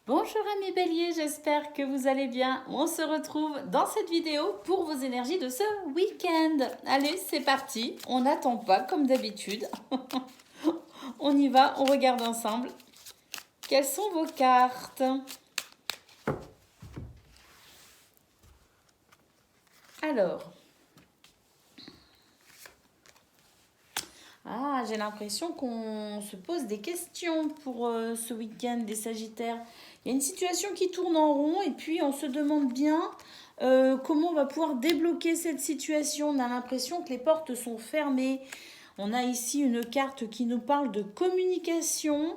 Bonjour amis béliers, j'espère que vous allez bien. On se retrouve dans cette vidéo pour vos énergies de ce week-end. Allez, c'est parti, on n'attend pas comme d'habitude. On y va, on regarde ensemble. Quelles sont vos cartes? Alors, j'ai l'impression qu'on se pose des questions pour ce week-end des Sagittaires. Il y a une situation qui tourne en rond et puis on se demande bien comment on va pouvoir débloquer cette situation. On a l'impression que les portes sont fermées. On a ici une carte qui nous parle de communication.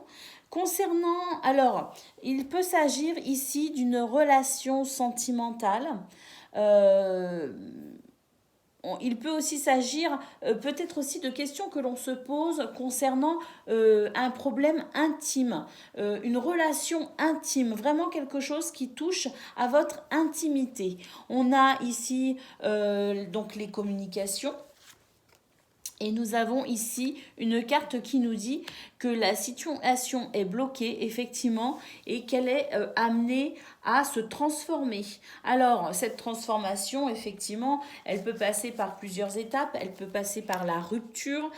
Concernant, alors, il peut s'agir ici d'une relation sentimentale. Euh, il peut aussi s'agir peut-être aussi de questions que l'on se pose concernant un problème intime, une relation intime, vraiment quelque chose qui touche à votre intimité. On a ici donc les communications. Et nous avons ici une carte qui nous dit que la situation est bloquée, effectivement, et qu'elle est amenée à se transformer. Alors, cette transformation, effectivement, elle peut passer par plusieurs étapes. Elle peut passer par la rupture,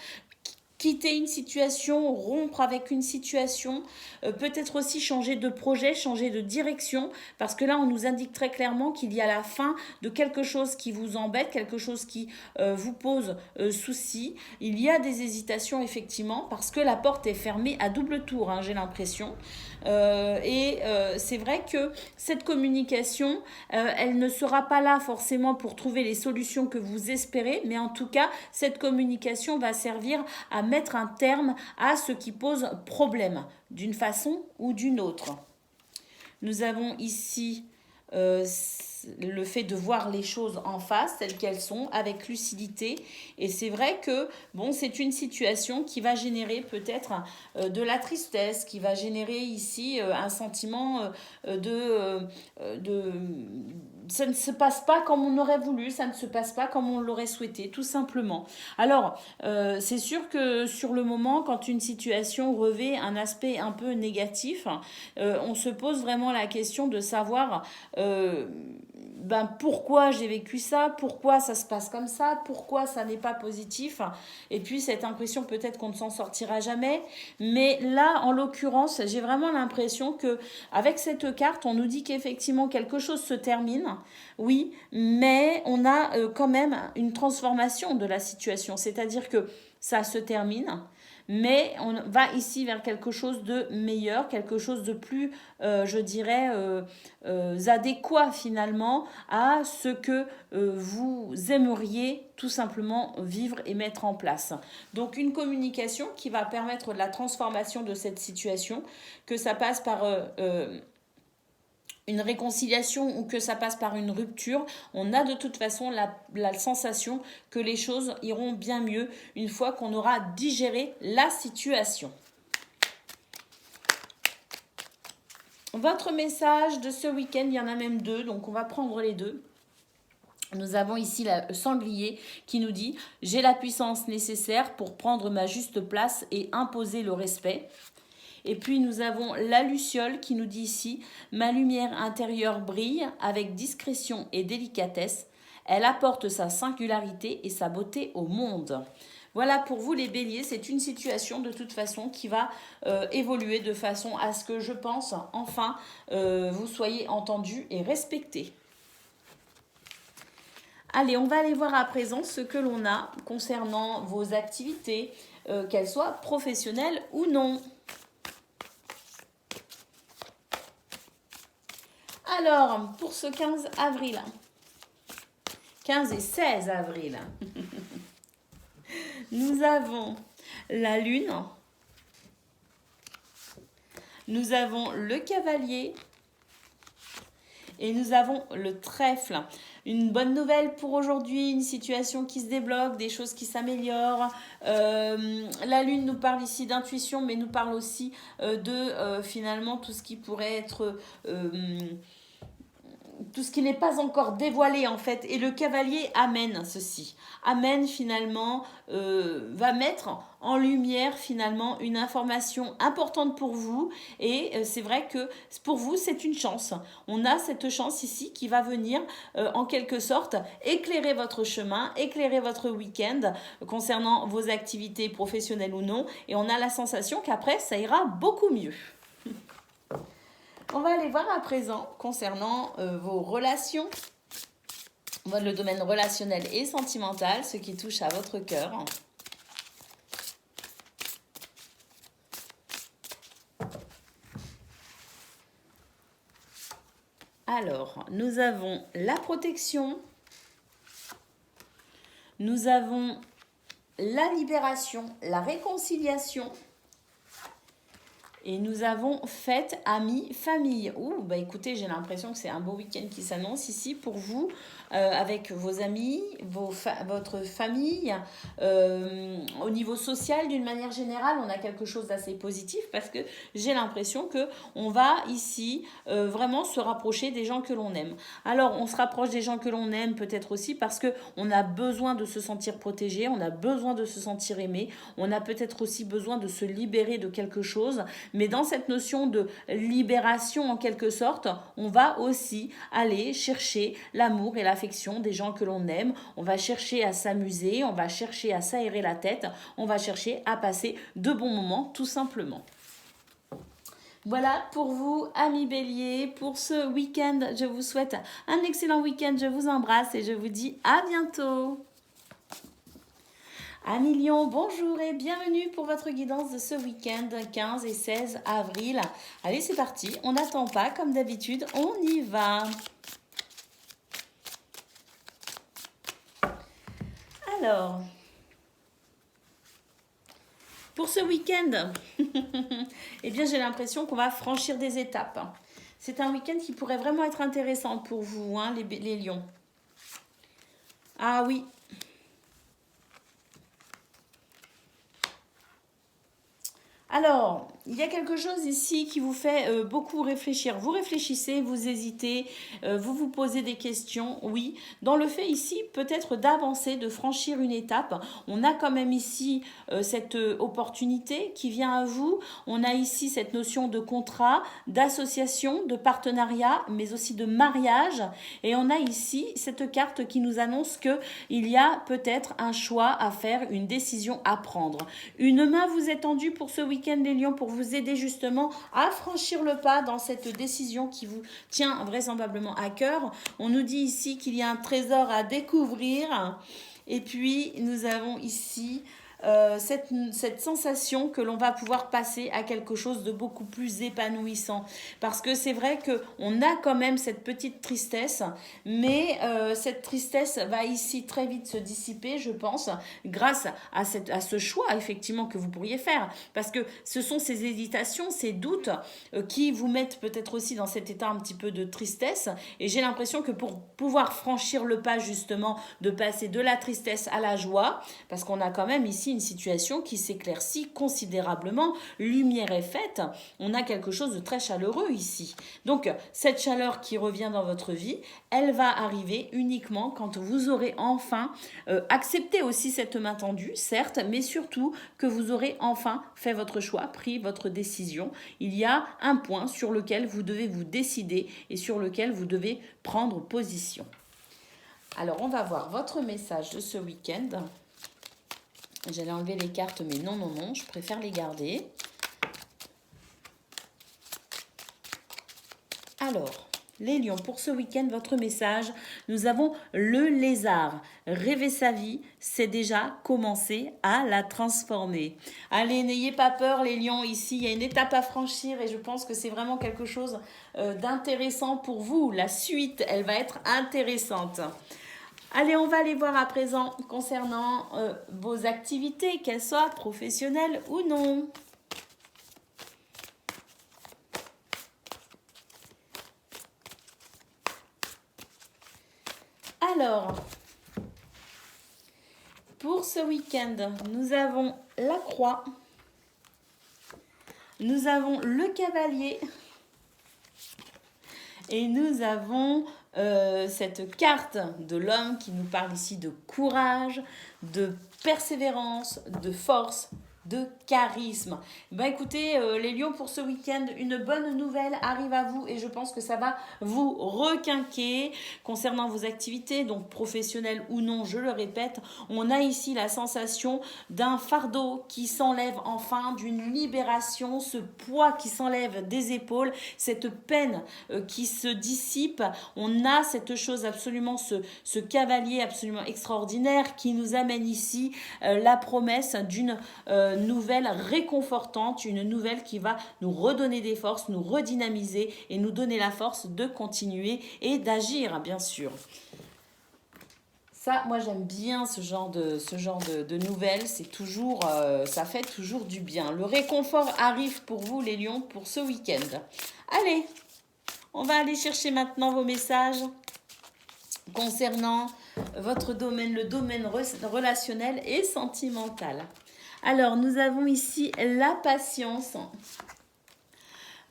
quitter une situation, rompre avec une situation, peut-être aussi changer de projet, changer de direction, parce que là on nous indique très clairement qu'il y a la fin de quelque chose qui vous embête, quelque chose qui vous pose souci. Il y a des hésitations effectivement, parce que la porte est fermée à double tour, hein, j'ai l'impression. C'est vrai que cette communication, elle ne sera pas là forcément pour trouver les solutions que vous espérez, mais en tout cas, cette communication va servir à mettre un terme à ce qui pose problème, d'une façon ou d'une autre. Nous avons ici le fait de voir les choses en face telles qu'elles sont, avec lucidité. Et c'est vrai que bon, c'est une situation qui va générer peut-être de la tristesse, qui va générer ici un sentiment de ça ne se passe pas comme on aurait voulu, ça ne se passe pas comme on l'aurait souhaité, tout simplement. Alors, c'est sûr que sur le moment, quand une situation revêt un aspect un peu négatif, on se pose vraiment la question de savoir pourquoi j'ai vécu ça, pourquoi ça se passe comme ça, pourquoi ça n'est pas positif. Et puis cette impression peut-être qu'on ne s'en sortira jamais. Mais là, en l'occurrence, j'ai vraiment l'impression que avec cette carte, on nous dit qu'effectivement quelque chose se termine. Oui, mais on a quand même une transformation de la situation. C'est-à-dire que ça se termine, mais on va ici vers quelque chose de meilleur, quelque chose de plus, je dirais, adéquat finalement à ce que vous aimeriez tout simplement vivre et mettre en place. Donc une communication qui va permettre la transformation de cette situation, que ça passe par une réconciliation ou que ça passe par une rupture, on a de toute façon la sensation que les choses iront bien mieux une fois qu'on aura digéré la situation. Votre message de ce week-end, il y en a même deux, donc on va prendre les deux. Nous avons ici le sanglier qui nous dit « J'ai la puissance nécessaire pour prendre ma juste place et imposer le respect ». Et puis nous avons la luciole qui nous dit ici « Ma lumière intérieure brille avec discrétion et délicatesse. Elle apporte sa singularité et sa beauté au monde. » Voilà pour vous les béliers, c'est une situation de toute façon qui va évoluer de façon à ce que je pense enfin vous soyez entendus et respectés. Allez, on va aller voir à présent ce que l'on a concernant vos activités, qu'elles soient professionnelles ou non. Alors, pour ce 15 avril, 15 et 16 avril, nous avons la lune, nous avons le cavalier et nous avons le trèfle. Une bonne nouvelle pour aujourd'hui, une situation qui se débloque, des choses qui s'améliorent. La lune nous parle ici d'intuition, mais nous parle aussi de finalement tout ce qui pourrait être tout ce qui n'est pas encore dévoilé en fait. Et le cavalier amène ceci. Amène finalement, va mettre en lumière finalement une information importante pour vous. Et c'est vrai que pour vous, c'est une chance. On a cette chance ici qui va venir en quelque sorte éclairer votre chemin, éclairer votre week-end concernant vos activités professionnelles ou non. Et on a la sensation qu'après, ça ira beaucoup mieux. On va aller voir à présent concernant vos relations, le domaine relationnel et sentimental, ce qui touche à votre cœur. Alors, nous avons la protection, nous avons la libération, la réconciliation. Et nous avons fête, amis, famille. Ouh, bah écoutez, j'ai l'impression que c'est un beau week-end qui s'annonce ici pour vous, avec vos amis, votre famille. Au niveau social, d'une manière générale, on a quelque chose d'assez positif parce que j'ai l'impression qu'on va ici vraiment se rapprocher des gens que l'on aime. Alors, on se rapproche des gens que l'on aime peut-être aussi parce qu'on a besoin de se sentir protégé, on a besoin de se sentir aimé, on a peut-être aussi besoin de se libérer de quelque chose. Mais dans cette notion de libération, en quelque sorte, on va aussi aller chercher l'amour et l'affection des gens que l'on aime. On va chercher à s'amuser, on va chercher à s'aérer la tête, on va chercher à passer de bons moments, tout simplement. Voilà pour vous, amis Bélier, pour ce week-end. Je vous souhaite un excellent week-end. Je vous embrasse et je vous dis à bientôt. Amis Lion, bonjour et bienvenue pour votre guidance de ce week-end 15 et 16 avril. Allez, c'est parti, on n'attend pas comme d'habitude, on y va. Alors, pour ce week-end, eh bien j'ai l'impression qu'on va franchir des étapes. C'est un week-end qui pourrait vraiment être intéressant pour vous, hein, les lions. Ah oui. Alors, il y a quelque chose ici qui vous fait beaucoup réfléchir. Vous réfléchissez, vous hésitez, vous vous posez des questions. Oui, dans le fait ici, peut-être d'avancer, de franchir une étape. On a quand même ici cette opportunité qui vient à vous. On a ici cette notion de contrat, d'association, de partenariat, mais aussi de mariage. Et on a ici cette carte qui nous annonce qu'il y a peut-être un choix à faire, une décision à prendre. Une main vous est tendue pour ce week-end, les lions, pour vous aider justement à franchir le pas dans cette décision qui vous tient vraisemblablement à cœur. On nous dit ici qu'il y a un trésor à découvrir. Et puis, nous avons ici cette sensation que l'on va pouvoir passer à quelque chose de beaucoup plus épanouissant. Parce que c'est vrai qu'on a quand même cette petite tristesse, mais cette tristesse va ici très vite se dissiper, je pense, grâce à ce choix effectivement que vous pourriez faire. Parce que ce sont ces hésitations, ces doutes qui vous mettent peut-être aussi dans cet état un petit peu de tristesse. Et j'ai l'impression que pour pouvoir franchir le pas justement, de passer de la tristesse à la joie, parce qu'on a quand même ici une situation qui s'éclaircit considérablement, lumière est faite, on a quelque chose de très chaleureux ici. Donc cette chaleur qui revient dans votre vie, elle va arriver uniquement quand vous aurez enfin accepté aussi cette main tendue, certes, mais surtout que vous aurez enfin fait votre choix, pris votre décision. Il y a un point sur lequel vous devez vous décider et sur lequel vous devez prendre position. Alors on va voir votre message de ce week-end. J'allais enlever les cartes, mais non, je préfère les garder. Alors, les lions, pour ce week-end, votre message, nous avons le lézard. Rêver sa vie, c'est déjà commencer à la transformer. Allez, n'ayez pas peur les lions, ici, il y a une étape à franchir et je pense que c'est vraiment quelque chose d'intéressant pour vous. La suite, elle va être intéressante. Allez, on va aller voir à présent concernant vos activités, qu'elles soient professionnelles ou non. Alors, pour ce week-end, nous avons la croix, nous avons le cavalier Et nous avons cette carte de l'homme qui nous parle ici de courage, de persévérance, de force, de charisme. Ben écoutez, les lions, pour ce week-end, une bonne nouvelle arrive à vous et je pense que ça va vous requinquer concernant vos activités, donc professionnelles ou non, je le répète. On a ici la sensation d'un fardeau qui s'enlève enfin, d'une libération, ce poids qui s'enlève des épaules, cette peine qui se dissipe. On a cette chose absolument, ce cavalier absolument extraordinaire qui nous amène ici la promesse d'une nouvelle réconfortante, une nouvelle qui va nous redonner des forces, nous redynamiser et nous donner la force de continuer et d'agir, bien sûr. Ça, moi, j'aime bien ce genre de nouvelles. C'est toujours, ça fait toujours du bien. Le réconfort arrive pour vous, les lions, pour ce week-end. Allez, on va aller chercher maintenant vos messages concernant votre domaine, le domaine relationnel et sentimental. Alors, nous avons ici la patience.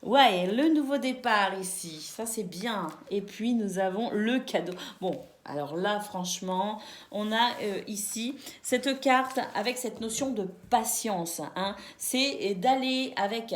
Ouais, le nouveau départ ici, ça c'est bien. Et puis, nous avons le cadeau. Bon, alors là, franchement, on a ici cette carte avec cette notion de patience. Hein. C'est d'aller avec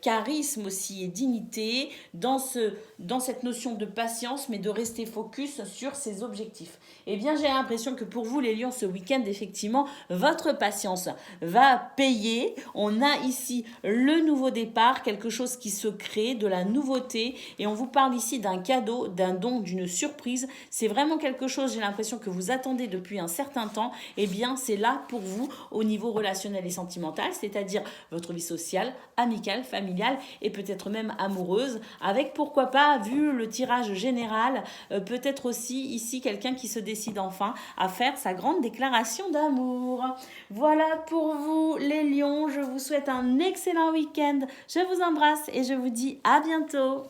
charisme aussi et dignité dans cette notion de patience, mais de rester focus sur ses objectifs. Eh bien, j'ai l'impression que pour vous, les lions, ce week-end, effectivement, votre patience va payer. On a ici le nouveau départ, quelque chose qui se crée, de la nouveauté. Et on vous parle ici d'un cadeau, d'un don, d'une surprise. C'est vraiment quelque chose, j'ai l'impression, que vous attendez depuis un certain temps. Eh bien, c'est là pour vous au niveau relationnel et sentimental, c'est-à-dire votre vie sociale, amicale, familiale et peut-être même amoureuse. Avec, pourquoi pas, vu le tirage général, peut-être aussi ici quelqu'un qui se décide enfin à faire sa grande déclaration d'amour. Voilà pour vous les lions, je vous souhaite un excellent week-end, je vous embrasse et je vous dis à bientôt.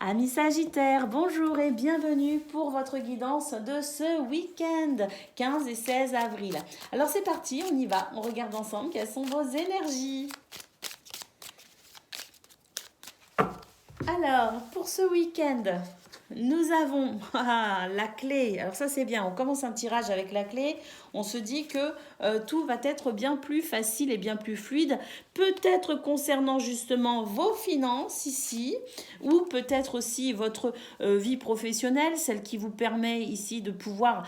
Amis Sagittaires, bonjour et bienvenue pour votre guidance de ce week-end, 15 et 16 avril. Alors c'est parti, on y va, on regarde ensemble quelles sont vos énergies. Alors, pour ce week-end, nous avons la clé. Alors ça c'est bien, on commence un tirage avec la clé. On se dit que tout va être bien plus facile et bien plus fluide. Peut-être concernant justement vos finances ici, ou peut-être aussi votre vie professionnelle, celle qui vous permet ici de pouvoir...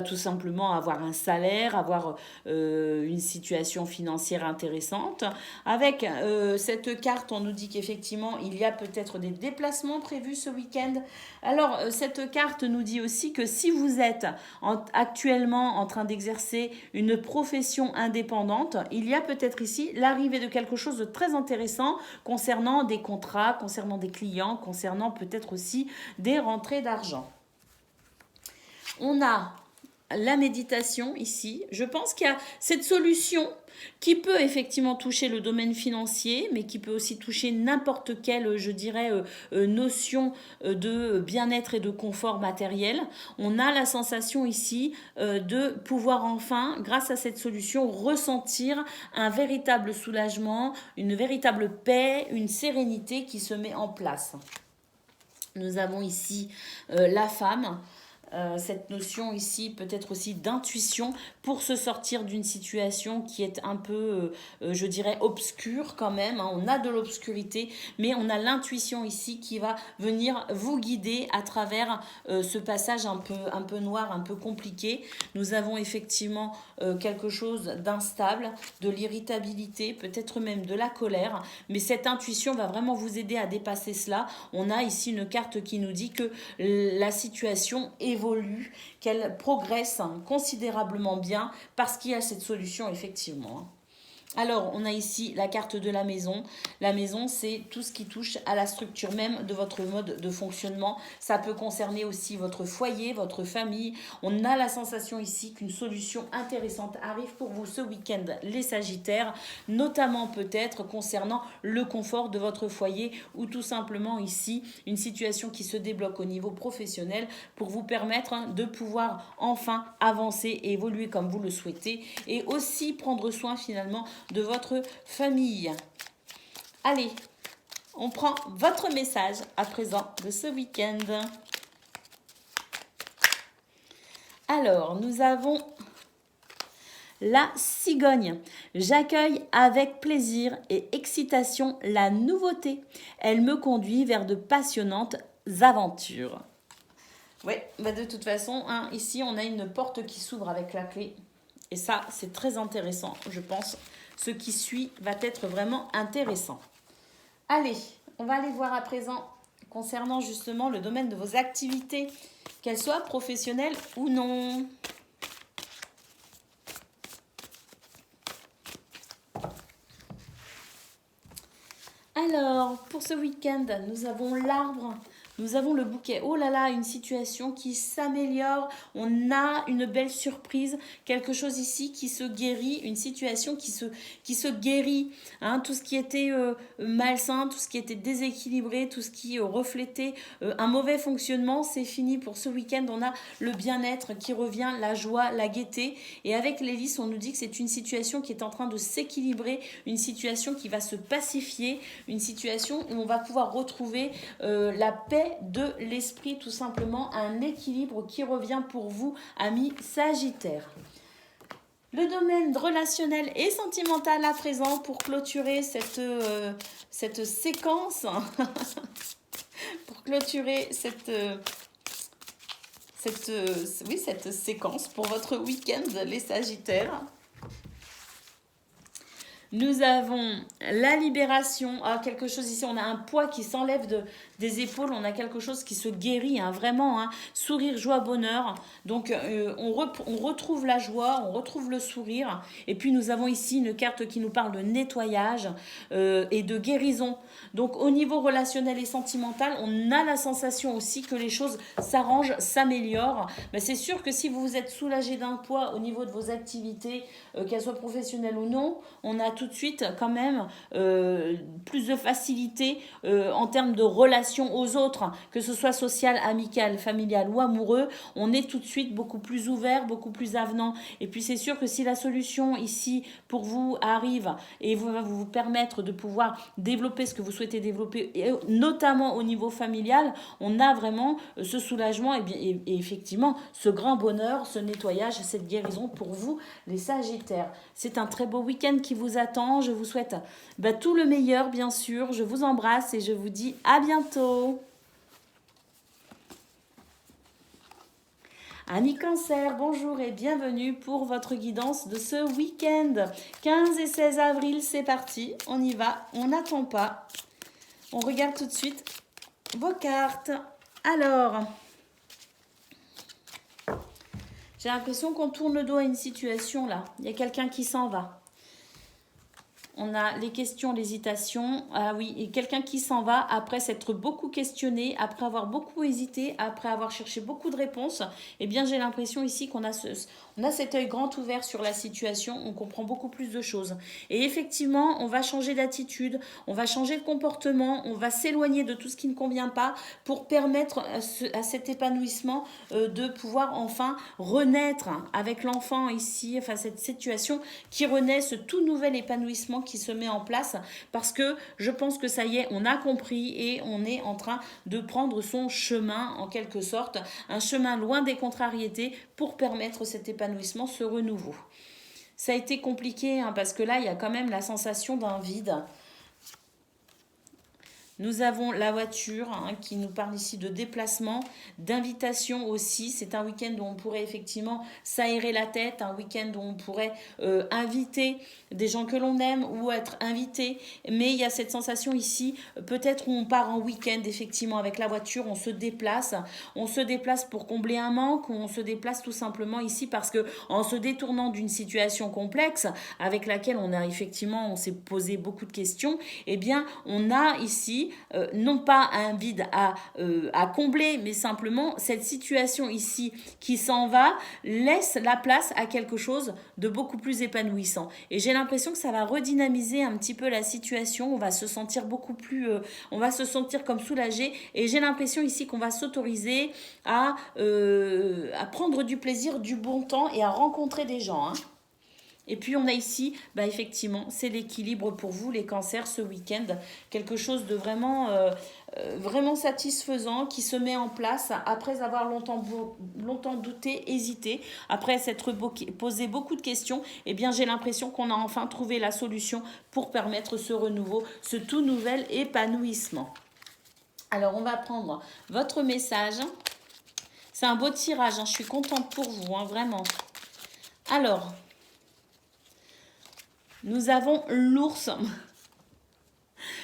tout simplement avoir un salaire, avoir une situation financière intéressante. Avec cette carte, on nous dit qu'effectivement, il y a peut-être des déplacements prévus ce week-end. Alors, cette carte nous dit aussi que si vous êtes actuellement en train d'exercer une profession indépendante, il y a peut-être ici l'arrivée de quelque chose de très intéressant concernant des contrats, concernant des clients, concernant peut-être aussi des rentrées d'argent. On a la méditation ici. Je pense qu'il y a cette solution qui peut effectivement toucher le domaine financier, mais qui peut aussi toucher n'importe quelle, je dirais, notion de bien-être et de confort matériel. On a la sensation ici de pouvoir enfin, grâce à cette solution, ressentir un véritable soulagement, une véritable paix, une sérénité qui se met en place. Nous avons ici la femme. Cette notion ici peut-être aussi d'intuition pour se sortir d'une situation qui est un peu, je dirais, obscure quand même. Hein. On a de l'obscurité, mais on a l'intuition ici qui va venir vous guider à travers ce passage un peu noir, un peu compliqué. Nous avons effectivement quelque chose d'instable, de l'irritabilité, peut-être même de la colère, mais cette intuition va vraiment vous aider à dépasser cela. On a ici une carte qui nous dit que la situation évolue, qu'elle progresse considérablement bien parce qu'il y a cette solution effectivement. Alors, on a ici la carte de la maison. La maison, c'est tout ce qui touche à la structure même de votre mode de fonctionnement. Ça peut concerner aussi votre foyer, votre famille. On a la sensation ici qu'une solution intéressante arrive pour vous ce week-end, les Sagittaires, notamment peut-être concernant le confort de votre foyer ou tout simplement ici une situation qui se débloque au niveau professionnel pour vous permettre de pouvoir enfin avancer et évoluer comme vous le souhaitez et aussi prendre soin finalement de votre famille. Allez, On prend votre message à présent de ce week-end. Alors, nous avons la cigogne. J'accueille avec plaisir et excitation la nouveauté. Elle me conduit vers de passionnantes aventures. Oui, bah de toute façon, hein, ici, on a une porte qui s'ouvre avec la clé. Et ça, c'est très intéressant, je pense. Ce qui suit va être vraiment intéressant. Allez, on va aller voir à présent concernant justement le domaine de vos activités, qu'elles soient professionnelles ou non. Alors, pour ce week-end, nous avons l'arbre, nous avons le bouquet. Oh là là, une situation qui s'améliore. On a une belle surprise, quelque chose ici qui se guérit, une situation qui se guérit. Hein, tout ce qui était malsain, tout ce qui était déséquilibré, tout ce qui reflétait un mauvais fonctionnement, c'est fini pour ce week-end. On a le bien-être qui revient, la joie, la gaieté. Et avec l'hélice, on nous dit que c'est une situation qui est en train de s'équilibrer, une situation qui va se pacifier, une situation où on va pouvoir retrouver la paix de l'esprit, tout simplement, un équilibre qui revient pour vous, amis Sagittaires. Le domaine relationnel et sentimental à présent pour clôturer cette séquence, pour clôturer cette séquence pour votre week-end, les Sagittaires. Nous avons la libération, quelque chose ici, on a un poids qui s'enlève des épaules, on a quelque chose qui se guérit, hein, vraiment, hein, sourire, joie, bonheur. Donc on retrouve la joie, on retrouve le sourire. Et puis nous avons ici une carte qui nous parle de nettoyage et de guérison. Donc au niveau relationnel et sentimental, on a la sensation aussi que les choses s'arrangent, s'améliorent. Mais c'est sûr que si vous vous êtes soulagé d'un poids au niveau de vos activités, qu'elles soient professionnelles ou non, on a tout de suite quand même plus de facilité en termes de relation aux autres, que ce soit social, amical, familial ou amoureux. On est tout de suite beaucoup plus ouvert, beaucoup plus avenant. Et puis c'est sûr que si la solution ici pour vous arrive et va vous permettre de pouvoir développer ce que vous souhaitez développer, et notamment au niveau familial, on a vraiment ce soulagement et effectivement ce grand bonheur, ce nettoyage, cette guérison pour vous les Sagittaires. C'est un très beau week-end qui vous attend. Je vous souhaite tout le meilleur, bien sûr. Je vous embrasse et je vous dis à bientôt. Amis Cancer, bonjour et bienvenue pour votre guidance de ce week-end. 15 et 16 avril, c'est parti. On y va, on n'attend pas. On regarde tout de suite vos cartes. Alors, j'ai l'impression qu'on tourne le dos à une situation là. Il y a quelqu'un qui s'en va. On a les questions, l'hésitation. Ah oui, et quelqu'un qui s'en va après s'être beaucoup questionné, après avoir beaucoup hésité, après avoir cherché beaucoup de réponses. Eh bien, j'ai l'impression ici qu'on a cet œil grand ouvert sur la situation. On comprend beaucoup plus de choses. Et effectivement, on va changer d'attitude, on va changer de comportement, on va s'éloigner de tout ce qui ne convient pas pour permettre à cet épanouissement de pouvoir enfin renaître avec l'enfant ici, enfin cette situation qui renaît, ce tout nouvel épanouissement qui se met en place, parce que je pense que ça y est, on a compris et on est en train de prendre son chemin en quelque sorte, un chemin loin des contrariétés pour permettre cet épanouissement, ce renouveau. Ça a été compliqué parce que là, il y a quand même la sensation d'un vide. Nous avons la voiture qui nous parle ici de déplacement, d'invitation aussi. C'est un week-end où on pourrait effectivement s'aérer la tête, un week-end où on pourrait inviter des gens que l'on aime ou être invité. Mais il y a cette sensation ici, peut-être où on part en week-end effectivement avec la voiture, on se déplace. On se déplace pour combler un manque ou on se déplace tout simplement ici parce que en se détournant d'une situation complexe avec laquelle on s'est posé beaucoup de questions, eh bien on a ici non pas un vide à combler, mais simplement cette situation ici qui s'en va laisse la place à quelque chose de beaucoup plus épanouissant. Et j'ai l'impression que ça va redynamiser un petit peu la situation, on va se sentir beaucoup plus, on va se sentir comme soulagé, et j'ai l'impression ici qu'on va s'autoriser à prendre du plaisir, du bon temps et à rencontrer des gens. Et puis on a ici, bah effectivement, c'est l'équilibre pour vous, les cancers, ce week-end. Quelque chose de vraiment satisfaisant qui se met en place après avoir longtemps douté, hésité, après s'être posé beaucoup de questions. Eh bien, j'ai l'impression qu'on a enfin trouvé la solution pour permettre ce renouveau, ce tout nouvel épanouissement. Alors, on va prendre votre message. C'est un beau tirage, hein, je suis contente pour vous, hein, vraiment. Alors, nous avons l'ours.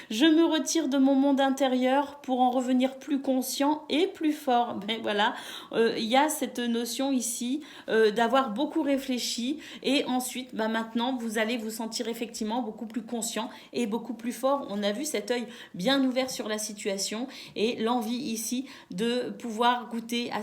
Je me retire de mon monde intérieur pour en revenir plus conscient et plus fort. Ben voilà, il y a cette notion ici d'avoir beaucoup réfléchi et ensuite, ben maintenant, vous allez vous sentir effectivement beaucoup plus conscient et beaucoup plus fort. On a vu cet œil bien ouvert sur la situation et l'envie ici de pouvoir goûter à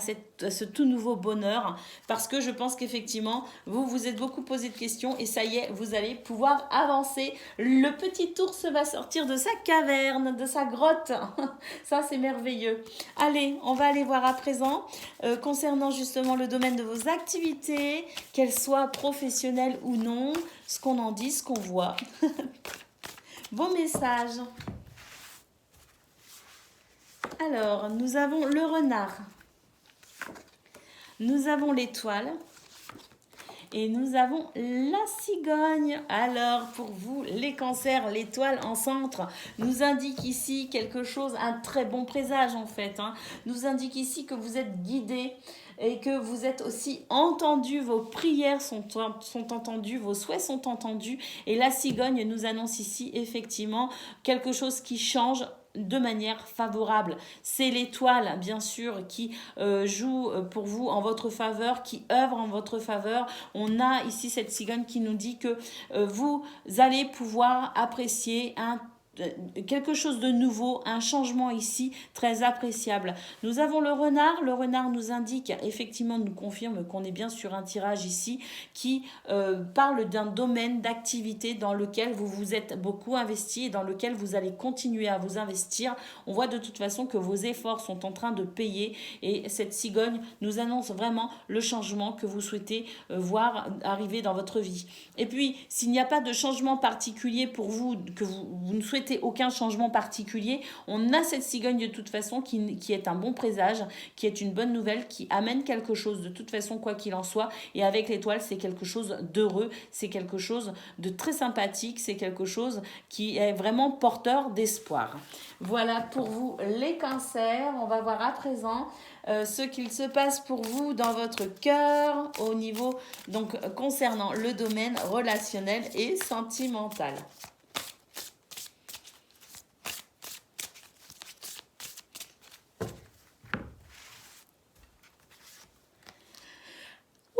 ce tout nouveau bonheur parce que je pense qu'effectivement, vous vous êtes beaucoup posé de questions et ça y est, vous allez pouvoir avancer. Le petit ours va sortir de sa caverne, de sa grotte. Ça, c'est merveilleux. Allez, on va aller voir à présent concernant justement le domaine de vos activités, qu'elles soient professionnelles ou non, ce qu'on en dit, ce qu'on voit. Beau message. Alors, nous avons le renard. Nous avons l'étoile. Et nous avons la cigogne. Alors, pour vous, les cancers, l'étoile en centre nous indique ici quelque chose, un très bon présage en fait. Nous indique ici que vous êtes guidé et que vous êtes aussi entendu. Vos prières sont entendues, vos souhaits sont entendus. Et la cigogne nous annonce ici effectivement quelque chose qui change de manière favorable. C'est l'étoile, bien sûr, qui joue pour vous en votre faveur, qui œuvre en votre faveur. On a ici cette cigogne qui nous dit que vous allez pouvoir apprécier quelque chose de nouveau, un changement ici très appréciable. Nous avons le renard. Le renard nous indique, effectivement, nous confirme qu'on est bien sur un tirage ici qui parle d'un domaine d'activité dans lequel vous vous êtes beaucoup investi et dans lequel vous allez continuer à vous investir. On voit de toute façon que vos efforts sont en train de payer et cette cigogne nous annonce vraiment le changement que vous souhaitez voir arriver dans votre vie. Et puis, s'il n'y a pas de changement particulier pour vous, que vous ne souhaitez aucun changement particulier, on a cette cigogne de toute façon qui est un bon présage, qui est une bonne nouvelle, qui amène quelque chose de toute façon quoi qu'il en soit. Et avec l'étoile, c'est quelque chose d'heureux, c'est quelque chose de très sympathique, c'est quelque chose qui est vraiment porteur d'espoir. Voilà pour vous les cancers. On va voir à présent ce qu'il se passe pour vous dans votre cœur au niveau, donc concernant le domaine relationnel et sentimental.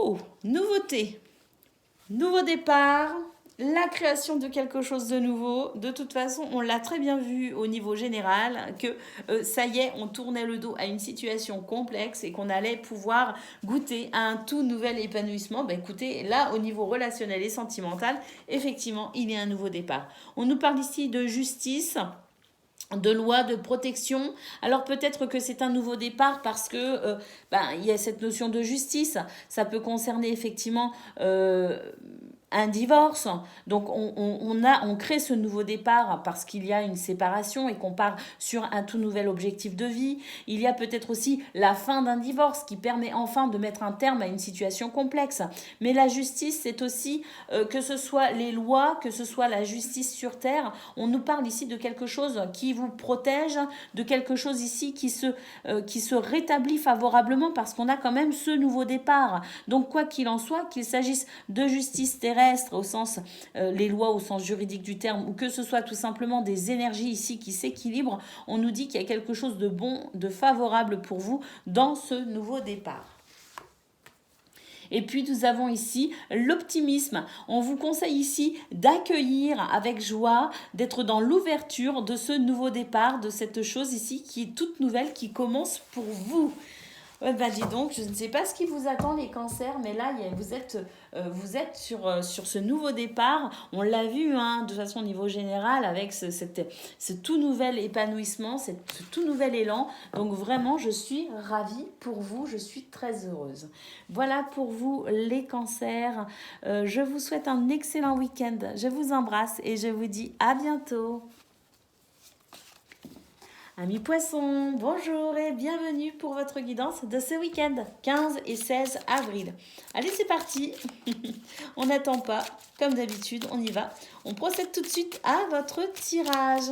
Oh, nouveauté, nouveau départ, la création de quelque chose de nouveau. De toute façon, on l'a très bien vu au niveau général que ça y est, on tournait le dos à une situation complexe et qu'on allait pouvoir goûter à un tout nouvel épanouissement. Ben écoutez, là, au niveau relationnel et sentimental, effectivement, il y a un nouveau départ. On nous parle ici de justice, de loi de protection. Alors peut-être que c'est un nouveau départ parce que il y a cette notion de justice. Ça peut concerner effectivement un divorce. Donc on crée ce nouveau départ parce qu'il y a une séparation et qu'on part sur un tout nouvel objectif de vie. Il y a peut-être aussi la fin d'un divorce qui permet enfin de mettre un terme à une situation complexe. Mais la justice, c'est aussi que ce soit les lois, que ce soit la justice sur terre. On nous parle ici de quelque chose qui vous protège, de quelque chose ici qui se rétablit favorablement parce qu'on a quand même ce nouveau départ. Donc quoi qu'il en soit, qu'il s'agisse de justice terrestre au sens les lois au sens juridique du terme ou que ce soit tout simplement des énergies ici qui s'équilibrent, on nous dit qu'il y a quelque chose de bon, de favorable pour vous dans ce nouveau départ. Et puis nous avons ici l'optimisme. On vous conseille ici d'accueillir avec joie, d'être dans l'ouverture de ce nouveau départ, de cette chose ici qui est toute nouvelle, qui commence pour vous. Ouais, bah dis donc, je ne sais pas ce qui vous attend les cancers, mais là, vous êtes sur ce nouveau départ. On l'a vu, hein, de façon au niveau général, avec ce tout nouvel épanouissement, ce tout nouvel élan. Donc vraiment, je suis ravie pour vous, je suis très heureuse. Voilà pour vous les cancers. Je vous souhaite un excellent week-end. Je vous embrasse et je vous dis à bientôt. Amis poissons, bonjour et bienvenue pour votre guidance de ce week-end, 15 et 16 avril. Allez, c'est parti. On n'attend pas, comme d'habitude, on y va. On procède tout de suite à votre tirage.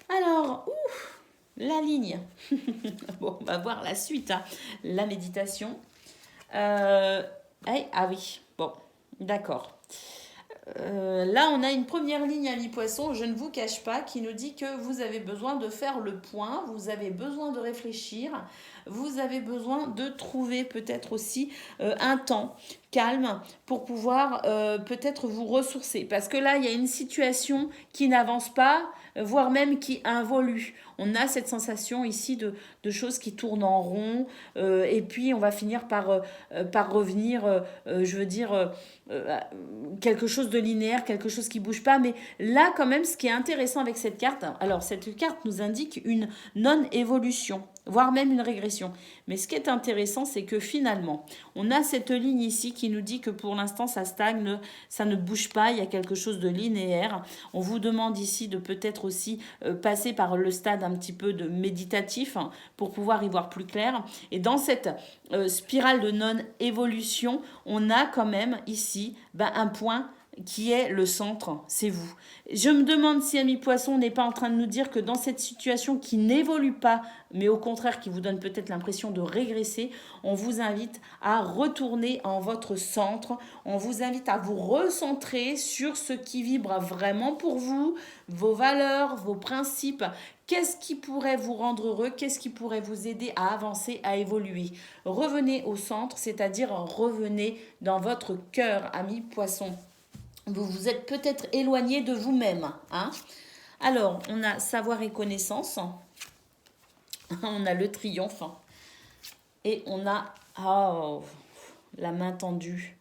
Alors, la ligne. Bon, on va voir la suite, hein. La méditation. Ah oui, bon, d'accord. Là, on a une première ligne à mi-poisson, je ne vous cache pas, qui nous dit que vous avez besoin de faire le point, vous avez besoin de réfléchir, vous avez besoin de trouver peut-être aussi un temps calme pour pouvoir peut-être vous ressourcer. Parce que là, il y a une situation qui n'avance pas, voire même qui involue. On a cette sensation ici de choses qui tournent en rond, et puis on va finir par revenir, je veux dire, quelque chose de linéaire, quelque chose qui bouge pas. Mais là, quand même, ce qui est intéressant avec cette carte, alors cette carte nous indique une non-évolution, voire même une régression. Mais ce qui est intéressant, c'est que finalement, on a cette ligne ici qui nous dit que pour l'instant, ça stagne, ça ne bouge pas, il y a quelque chose de linéaire. On vous demande ici de peut-être aussi passer par le stade un petit peu de méditatif, hein, pour pouvoir y voir plus clair. Et dans cette spirale de non-évolution, on a quand même ici un point qui est le centre, c'est vous. Je me demande si Ami Poisson n'est pas en train de nous dire que dans cette situation qui n'évolue pas, mais au contraire qui vous donne peut-être l'impression de régresser, on vous invite à retourner en votre centre, on vous invite à vous recentrer sur ce qui vibre vraiment pour vous, vos valeurs, vos principes. Qu'est-ce qui pourrait vous rendre heureux? Qu'est-ce qui pourrait vous aider à avancer, à évoluer? Revenez au centre, c'est-à-dire revenez dans votre cœur, Ami Poisson. Vous vous êtes peut-être éloigné de vous-même, hein? Alors, on a savoir et connaissance. On a le triomphe. Et on a la main tendue.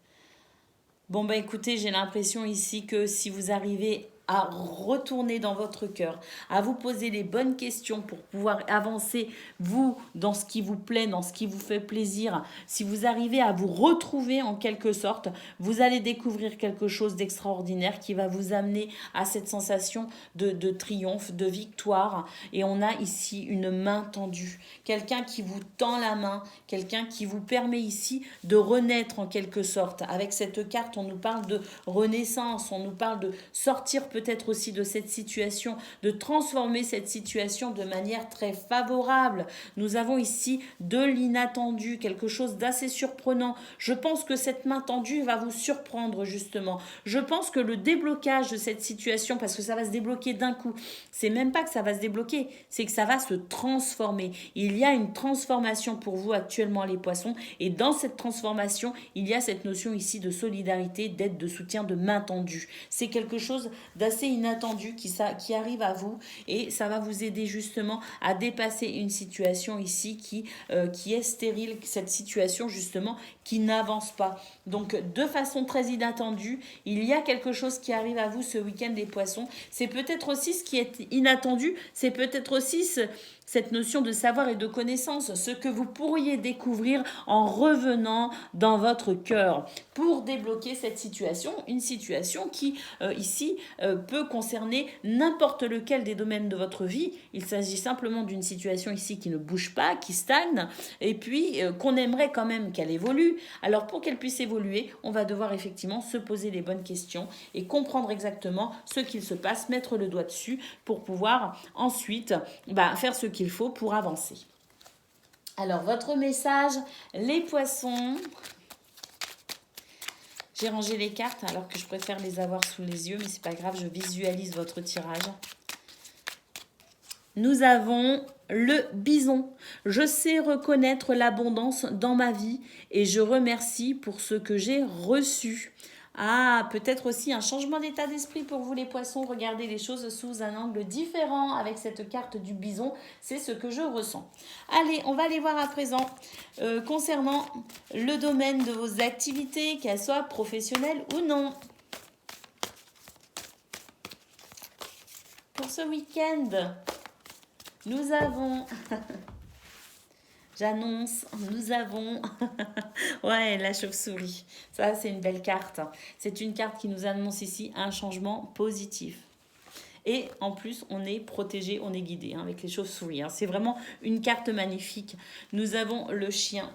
Bon, écoutez, j'ai l'impression ici que si vous arrivez à retourner dans votre cœur, à vous poser les bonnes questions pour pouvoir avancer, vous, dans ce qui vous plaît, dans ce qui vous fait plaisir, si vous arrivez à vous retrouver en quelque sorte, vous allez découvrir quelque chose d'extraordinaire qui va vous amener à cette sensation de triomphe, de victoire. Et on a ici une main tendue, quelqu'un qui vous tend la main, quelqu'un qui vous permet ici de renaître en quelque sorte. Avec cette carte, on nous parle de renaissance, on nous parle de sortir peut-être aussi de cette situation, de transformer cette situation de manière très favorable. Nous avons ici de l'inattendu, quelque chose d'assez surprenant. Je pense que cette main tendue va vous surprendre justement. Je pense que le déblocage de cette situation, parce que ça va se débloquer d'un coup, c'est même pas que ça va se débloquer, c'est que ça va se transformer. Il y a une transformation pour vous actuellement les poissons, et dans cette transformation, il y a cette notion ici de solidarité, d'aide, de soutien, de main tendue. C'est quelque chose d'assez inattendu qui arrive à vous, et ça va vous aider justement à dépasser une situation ici qui est stérile, cette situation justement qui n'avance pas. Donc de façon très inattendue, il y a quelque chose qui arrive à vous ce week-end des poissons. C'est peut-être aussi ce qui est inattendu, c'est peut-être aussi cette notion de savoir et de connaissance, ce que vous pourriez découvrir en revenant dans votre cœur pour débloquer cette situation, une situation qui ici peut concerner n'importe lequel des domaines de votre vie. Il s'agit simplement d'une situation ici qui ne bouge pas, qui stagne, et puis qu'on aimerait quand même qu'elle évolue. Alors pour qu'elle puisse évoluer, on va devoir effectivement se poser les bonnes questions et comprendre exactement ce qu'il se passe, mettre le doigt dessus pour pouvoir ensuite faire ce qu'il faut pour avancer. Alors, votre message, les poissons. J'ai rangé les cartes alors que je préfère les avoir sous les yeux, mais c'est pas grave, je visualise votre tirage. Nous avons le bison. Je sais reconnaître l'abondance dans ma vie et je remercie pour ce que j'ai reçu. Ah, peut-être aussi un changement d'état d'esprit pour vous les poissons. Regardez les choses sous un angle différent avec cette carte du bison. C'est ce que je ressens. Allez, on va aller voir à présent concernant le domaine de vos activités, qu'elles soient professionnelles ou non. Pour ce week-end, nous avons... J'annonce, nous avons... ouais, la chauve-souris. Ça, c'est une belle carte. C'est une carte qui nous annonce ici un changement positif. Et en plus, on est protégé, on est guidé avec les chauves-souris. C'est vraiment une carte magnifique. Nous avons le chien.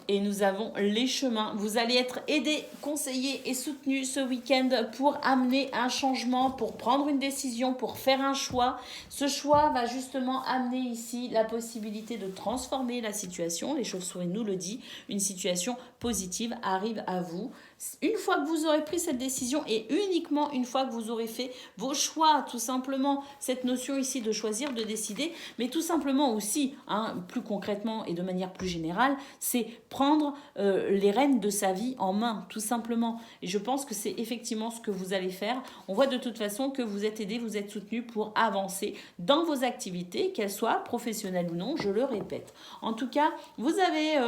Et nous avons les chemins. Vous allez être aidés, conseillés et soutenus ce week-end pour amener un changement, pour prendre une décision, pour faire un choix. Ce choix va justement amener ici la possibilité de transformer la situation. Les chauves-souris nous le disent. Une situation positive arrive à vous. Une fois que vous aurez pris cette décision et uniquement une fois que vous aurez fait vos choix, tout simplement, cette notion ici de choisir, de décider, mais tout simplement aussi, plus concrètement et de manière plus générale, c'est prendre les rênes de sa vie en main, tout simplement. Et je pense que c'est effectivement ce que vous allez faire. On voit de toute façon que vous êtes aidé, vous êtes soutenu pour avancer dans vos activités, qu'elles soient professionnelles ou non, je le répète. En tout cas, vous avez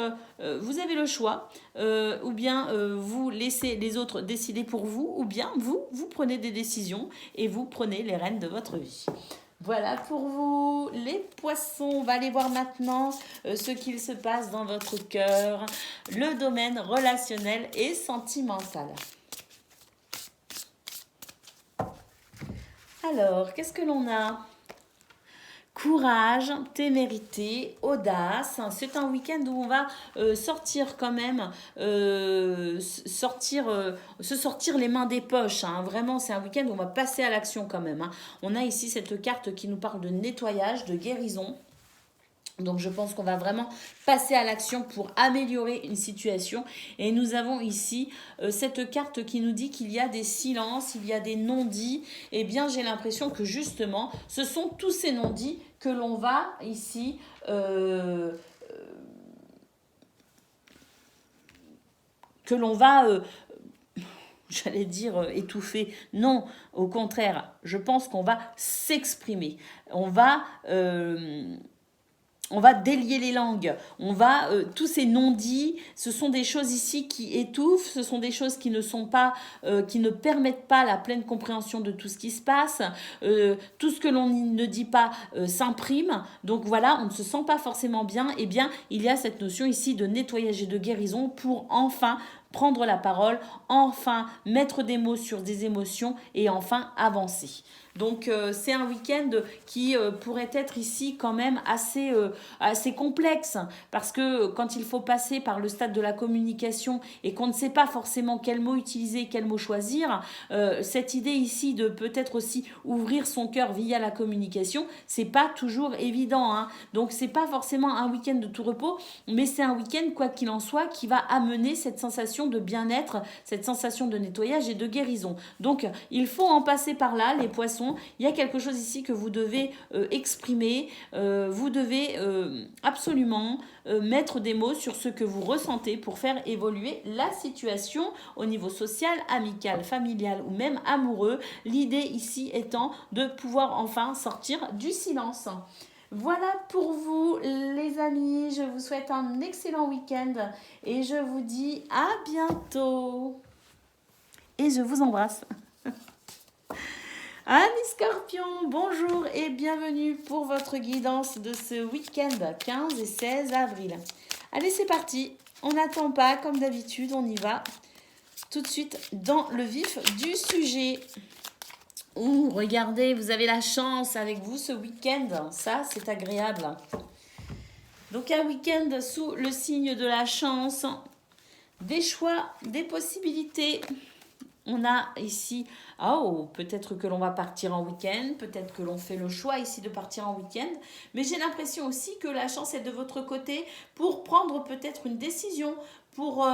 le choix, ou bien vous laissez les autres décider pour vous, ou bien vous prenez des décisions et vous prenez les rênes de votre vie. Voilà pour vous les poissons. On va aller voir maintenant ce qu'il se passe dans votre cœur, le domaine relationnel et sentimental. Alors, qu'est-ce que l'on a ? Courage, témérité, audace. C'est un week-end où on va sortir quand même, se sortir les mains des poches. Vraiment, c'est un week-end où on va passer à l'action quand même. On a ici cette carte qui nous parle de nettoyage, de guérison. Donc je pense qu'on va vraiment passer à l'action pour améliorer une situation. Et nous avons ici cette carte qui nous dit qu'il y a des silences, il y a des non-dits. Eh bien j'ai l'impression que justement ce sont tous ces non-dits que l'on va ici j'allais dire étouffer. Non, au contraire, je pense qu'on va s'exprimer. On va délier les langues, tous ces non-dits, ce sont des choses ici qui étouffent, ce sont des choses qui ne permettent pas la pleine compréhension de tout ce qui se passe, tout ce que l'on ne dit pas s'imprime, donc voilà, on ne se sent pas forcément bien, et bien il y a cette notion ici de nettoyage et de guérison pour enfin prendre la parole, enfin mettre des mots sur des émotions et enfin avancer. Donc c'est un week-end qui pourrait être ici quand même assez complexe parce que quand il faut passer par le stade de la communication et qu'on ne sait pas forcément quel mot utiliser, quel mot choisir, cette idée ici de peut-être aussi ouvrir son cœur via la communication, c'est pas toujours évident. Donc c'est pas forcément un week-end de tout repos, mais c'est un week-end quoi qu'il en soit qui va amener cette sensation de bien-être, cette sensation de nettoyage et de guérison. Donc il faut en passer par là, les poissons. Il y a quelque chose ici que vous devez exprimer, vous devez absolument mettre des mots sur ce que vous ressentez pour faire évoluer la situation au niveau social, amical, familial ou même amoureux. L'idée ici étant de pouvoir enfin sortir du silence. Voilà pour vous les amis, je vous souhaite un excellent week-end et je vous dis à bientôt. Et je vous embrasse. Amis Scorpions, bonjour et bienvenue pour votre guidance de ce week-end 15 et 16 avril. Allez, c'est parti, on n'attend pas comme d'habitude, on y va tout de suite dans le vif du sujet. Ouh, regardez, vous avez la chance avec vous ce week-end, ça c'est agréable. Donc un week-end sous le signe de la chance, des choix, des possibilités. On a ici, peut-être que l'on va partir en week-end, peut-être que l'on fait le choix ici de partir en week-end, mais j'ai l'impression aussi que la chance est de votre côté pour prendre peut-être une décision, pour,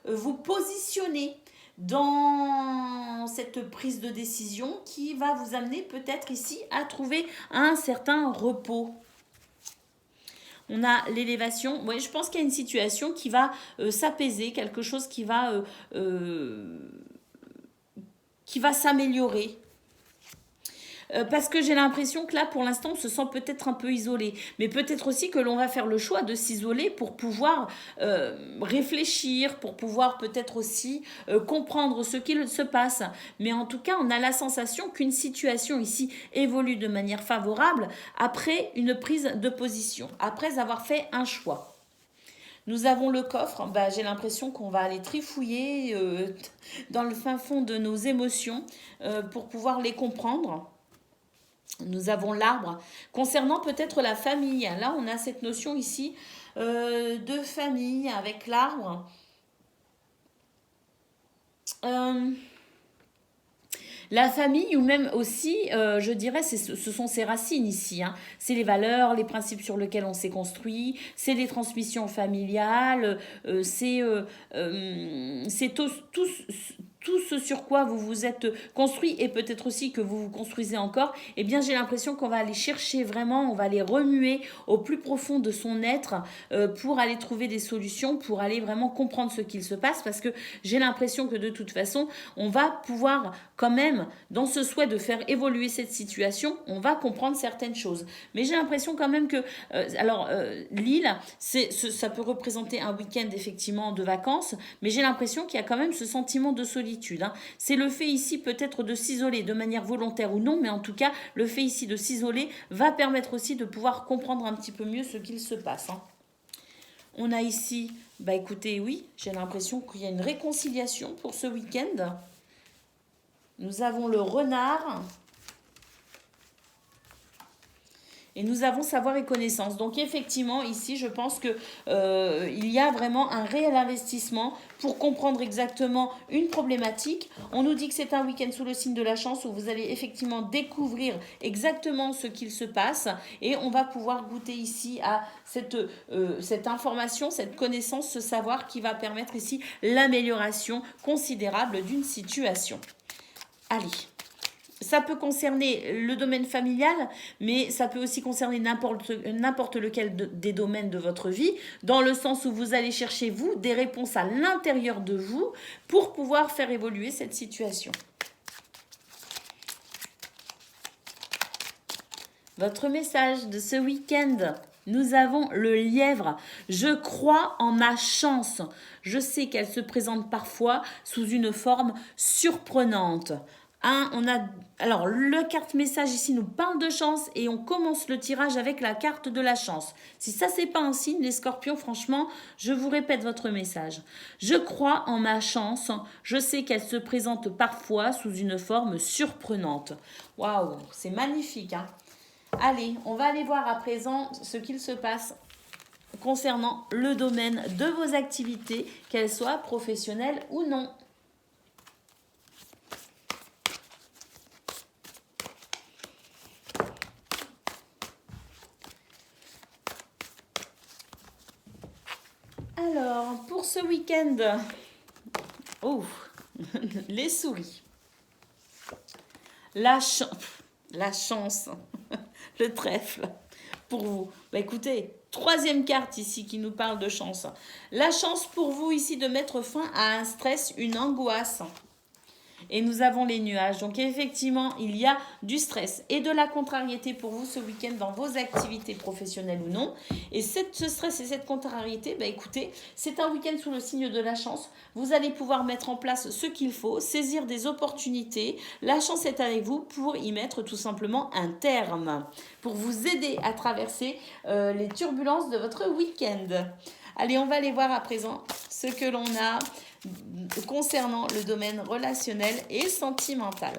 vous positionner dans cette prise de décision qui va vous amener peut-être ici à trouver un certain repos. On a l'élévation. Ouais, je pense qu'il y a une situation qui va s'apaiser, quelque chose qui va s'améliorer. Parce que j'ai l'impression que là, pour l'instant, on se sent peut-être un peu isolé. Mais peut-être aussi que l'on va faire le choix de s'isoler pour pouvoir réfléchir, pour pouvoir peut-être aussi comprendre ce qu'il se passe. Mais en tout cas, on a la sensation qu'une situation ici évolue de manière favorable après une prise de position, après avoir fait un choix. Nous avons le coffre, bah, j'ai l'impression qu'on va aller trifouiller dans le fin fond de nos émotions pour pouvoir les comprendre. Nous avons l'arbre. Concernant peut-être la famille, là on a cette notion ici de famille avec l'arbre. La famille ou même aussi, je dirais, ce sont ses racines ici. Hein. C'est les valeurs, les principes sur lesquels on s'est construit, c'est les transmissions familiales, c'est tout ce sur quoi vous vous êtes construit et peut-être aussi que vous vous construisez encore. Eh bien, j'ai l'impression qu'on va aller chercher vraiment, on va aller remuer au plus profond de son être pour aller trouver des solutions, pour aller vraiment comprendre ce qu'il se passe parce que j'ai l'impression que de toute façon, on va pouvoir quand même, dans ce souhait de faire évoluer cette situation, on va comprendre certaines choses. Mais j'ai l'impression quand même que, l'île, ça peut représenter un week-end effectivement de vacances, mais j'ai l'impression qu'il y a quand même ce sentiment de solitude. Hein. C'est le fait ici peut-être de s'isoler de manière volontaire ou non, mais en tout cas, le fait ici de s'isoler va permettre aussi de pouvoir comprendre un petit peu mieux ce qu'il se passe. Hein. On a ici, bah écoutez, oui, j'ai l'impression qu'il y a une réconciliation pour ce week-end. Nous avons le renard. Et nous avons savoir et connaissance. Donc effectivement, ici, je pense que il y a vraiment un réel investissement pour comprendre exactement une problématique. On nous dit que c'est un week-end sous le signe de la chance où vous allez effectivement découvrir exactement ce qu'il se passe et on va pouvoir goûter ici à cette information, cette connaissance, ce savoir qui va permettre ici l'amélioration considérable d'une situation. Allez, ça peut concerner le domaine familial, mais ça peut aussi concerner n'importe lequel des domaines de votre vie, dans le sens où vous allez chercher, vous, des réponses à l'intérieur de vous pour pouvoir faire évoluer cette situation. Votre message de ce week-end. Nous avons le lièvre. Je crois en ma chance. Je sais qu'elle se présente parfois sous une forme surprenante. Alors, le carte message ici nous parle de chance et on commence le tirage avec la carte de la chance. Si ça, c'est pas un signe, les scorpions, franchement, je vous répète votre message. Je crois en ma chance. Je sais qu'elle se présente parfois sous une forme surprenante. Waouh, c'est magnifique, hein. Allez, on va aller voir à présent ce qu'il se passe concernant le domaine de vos activités, qu'elles soient professionnelles ou non. Alors, pour ce week-end, les souris, la chance, le trèfle pour vous. Bah écoutez, troisième carte ici qui nous parle de chance. La chance pour vous ici de mettre fin à un stress, une angoisse. Et nous avons les nuages. Donc effectivement, il y a du stress et de la contrariété pour vous ce week-end dans vos activités professionnelles ou non. Et ce stress et cette contrariété, bah écoutez, c'est un week-end sous le signe de la chance. Vous allez pouvoir mettre en place ce qu'il faut, saisir des opportunités. La chance est avec vous pour y mettre tout simplement un terme, pour vous aider à traverser les turbulences de votre week-end. Allez, on va aller voir à présent ce que l'on a concernant le domaine relationnel et sentimental.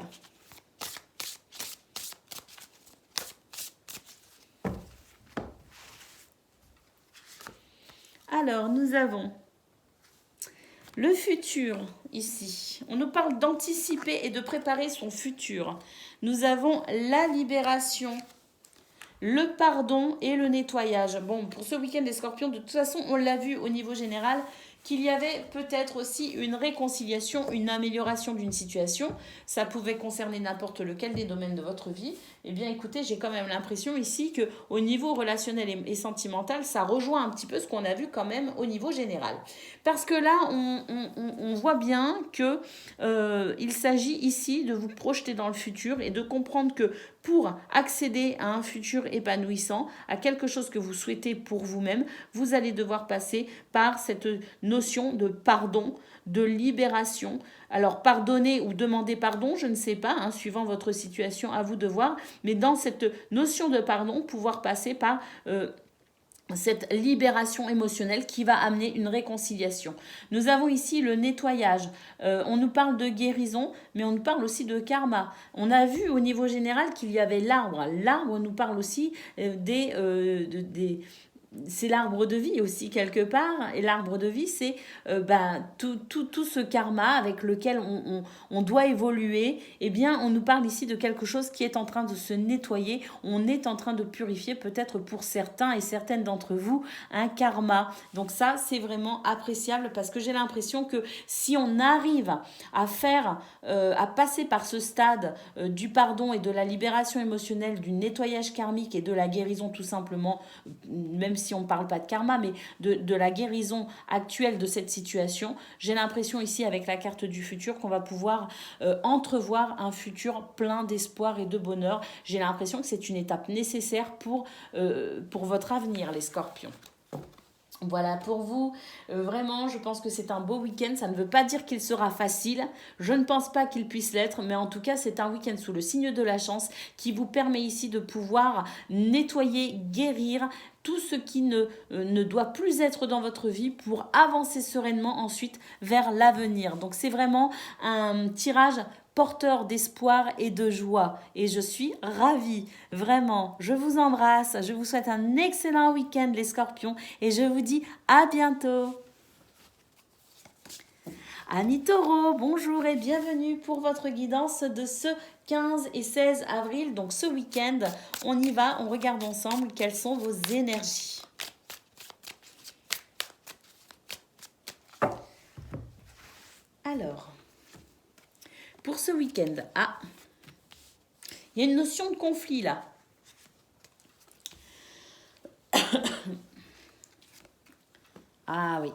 Alors, nous avons le futur ici. On nous parle d'anticiper et de préparer son futur. Nous avons la libération, le pardon et le nettoyage. Bon, pour ce week-end des scorpions, de toute façon, on l'a vu au niveau général, qu'il y avait peut-être aussi une réconciliation, une amélioration d'une situation. Ça pouvait concerner n'importe lequel des domaines de votre vie. Eh bien, écoutez, j'ai quand même l'impression ici qu'au niveau relationnel et sentimental, ça rejoint un petit peu ce qu'on a vu quand même au niveau général. Parce que là, on voit bien que il s'agit ici de vous projeter dans le futur et de comprendre que pour accéder à un futur épanouissant, à quelque chose que vous souhaitez pour vous-même, vous allez devoir passer par cette notion de pardon, de libération. Alors, pardonner ou demander pardon, je ne sais pas, hein, suivant votre situation, à vous de voir, mais dans cette notion de pardon, pouvoir passer par cette libération émotionnelle qui va amener une réconciliation. Nous avons ici le nettoyage. On nous parle de guérison, mais on nous parle aussi de karma. On a vu au niveau général qu'il y avait l'arbre. L'arbre nous parle aussi c'est l'arbre de vie aussi quelque part. Et l'arbre de vie, c'est tout ce karma avec lequel on doit évoluer. Eh bien, on nous parle ici de quelque chose qui est en train de se nettoyer. On est en train de purifier peut-être pour certains et certaines d'entre vous un karma. Donc ça, c'est vraiment appréciable parce que j'ai l'impression que si on arrive à passer par ce stade du pardon et de la libération émotionnelle, du nettoyage karmique et de la guérison tout simplement, même si on ne parle pas de karma, mais de la guérison actuelle de cette situation, j'ai l'impression ici avec la carte du futur qu'on va pouvoir entrevoir un futur plein d'espoir et de bonheur. J'ai l'impression que c'est une étape nécessaire pour votre avenir, les scorpions. Voilà pour vous, vraiment je pense que c'est un beau week-end, ça ne veut pas dire qu'il sera facile, je ne pense pas qu'il puisse l'être, mais en tout cas c'est un week-end sous le signe de la chance qui vous permet ici de pouvoir nettoyer, guérir tout ce qui ne doit plus être dans votre vie pour avancer sereinement ensuite vers l'avenir. Donc c'est vraiment un tirage porteur d'espoir et de joie. Et je suis ravie, vraiment. Je vous embrasse, je vous souhaite un excellent week-end les scorpions et je vous dis à bientôt. Amis taureaux, bonjour et bienvenue pour votre guidance de ce 15 et 16 avril. Donc ce week-end, on y va, on regarde ensemble quelles sont vos énergies. Alors, pour ce week-end, il y a une notion de conflit là. Ah oui.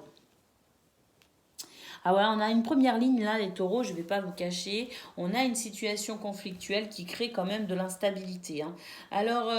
Ah ouais, on a une première ligne là, les taureaux, je ne vais pas vous cacher. On a une situation conflictuelle qui crée quand même de l'instabilité. Hein. Alors,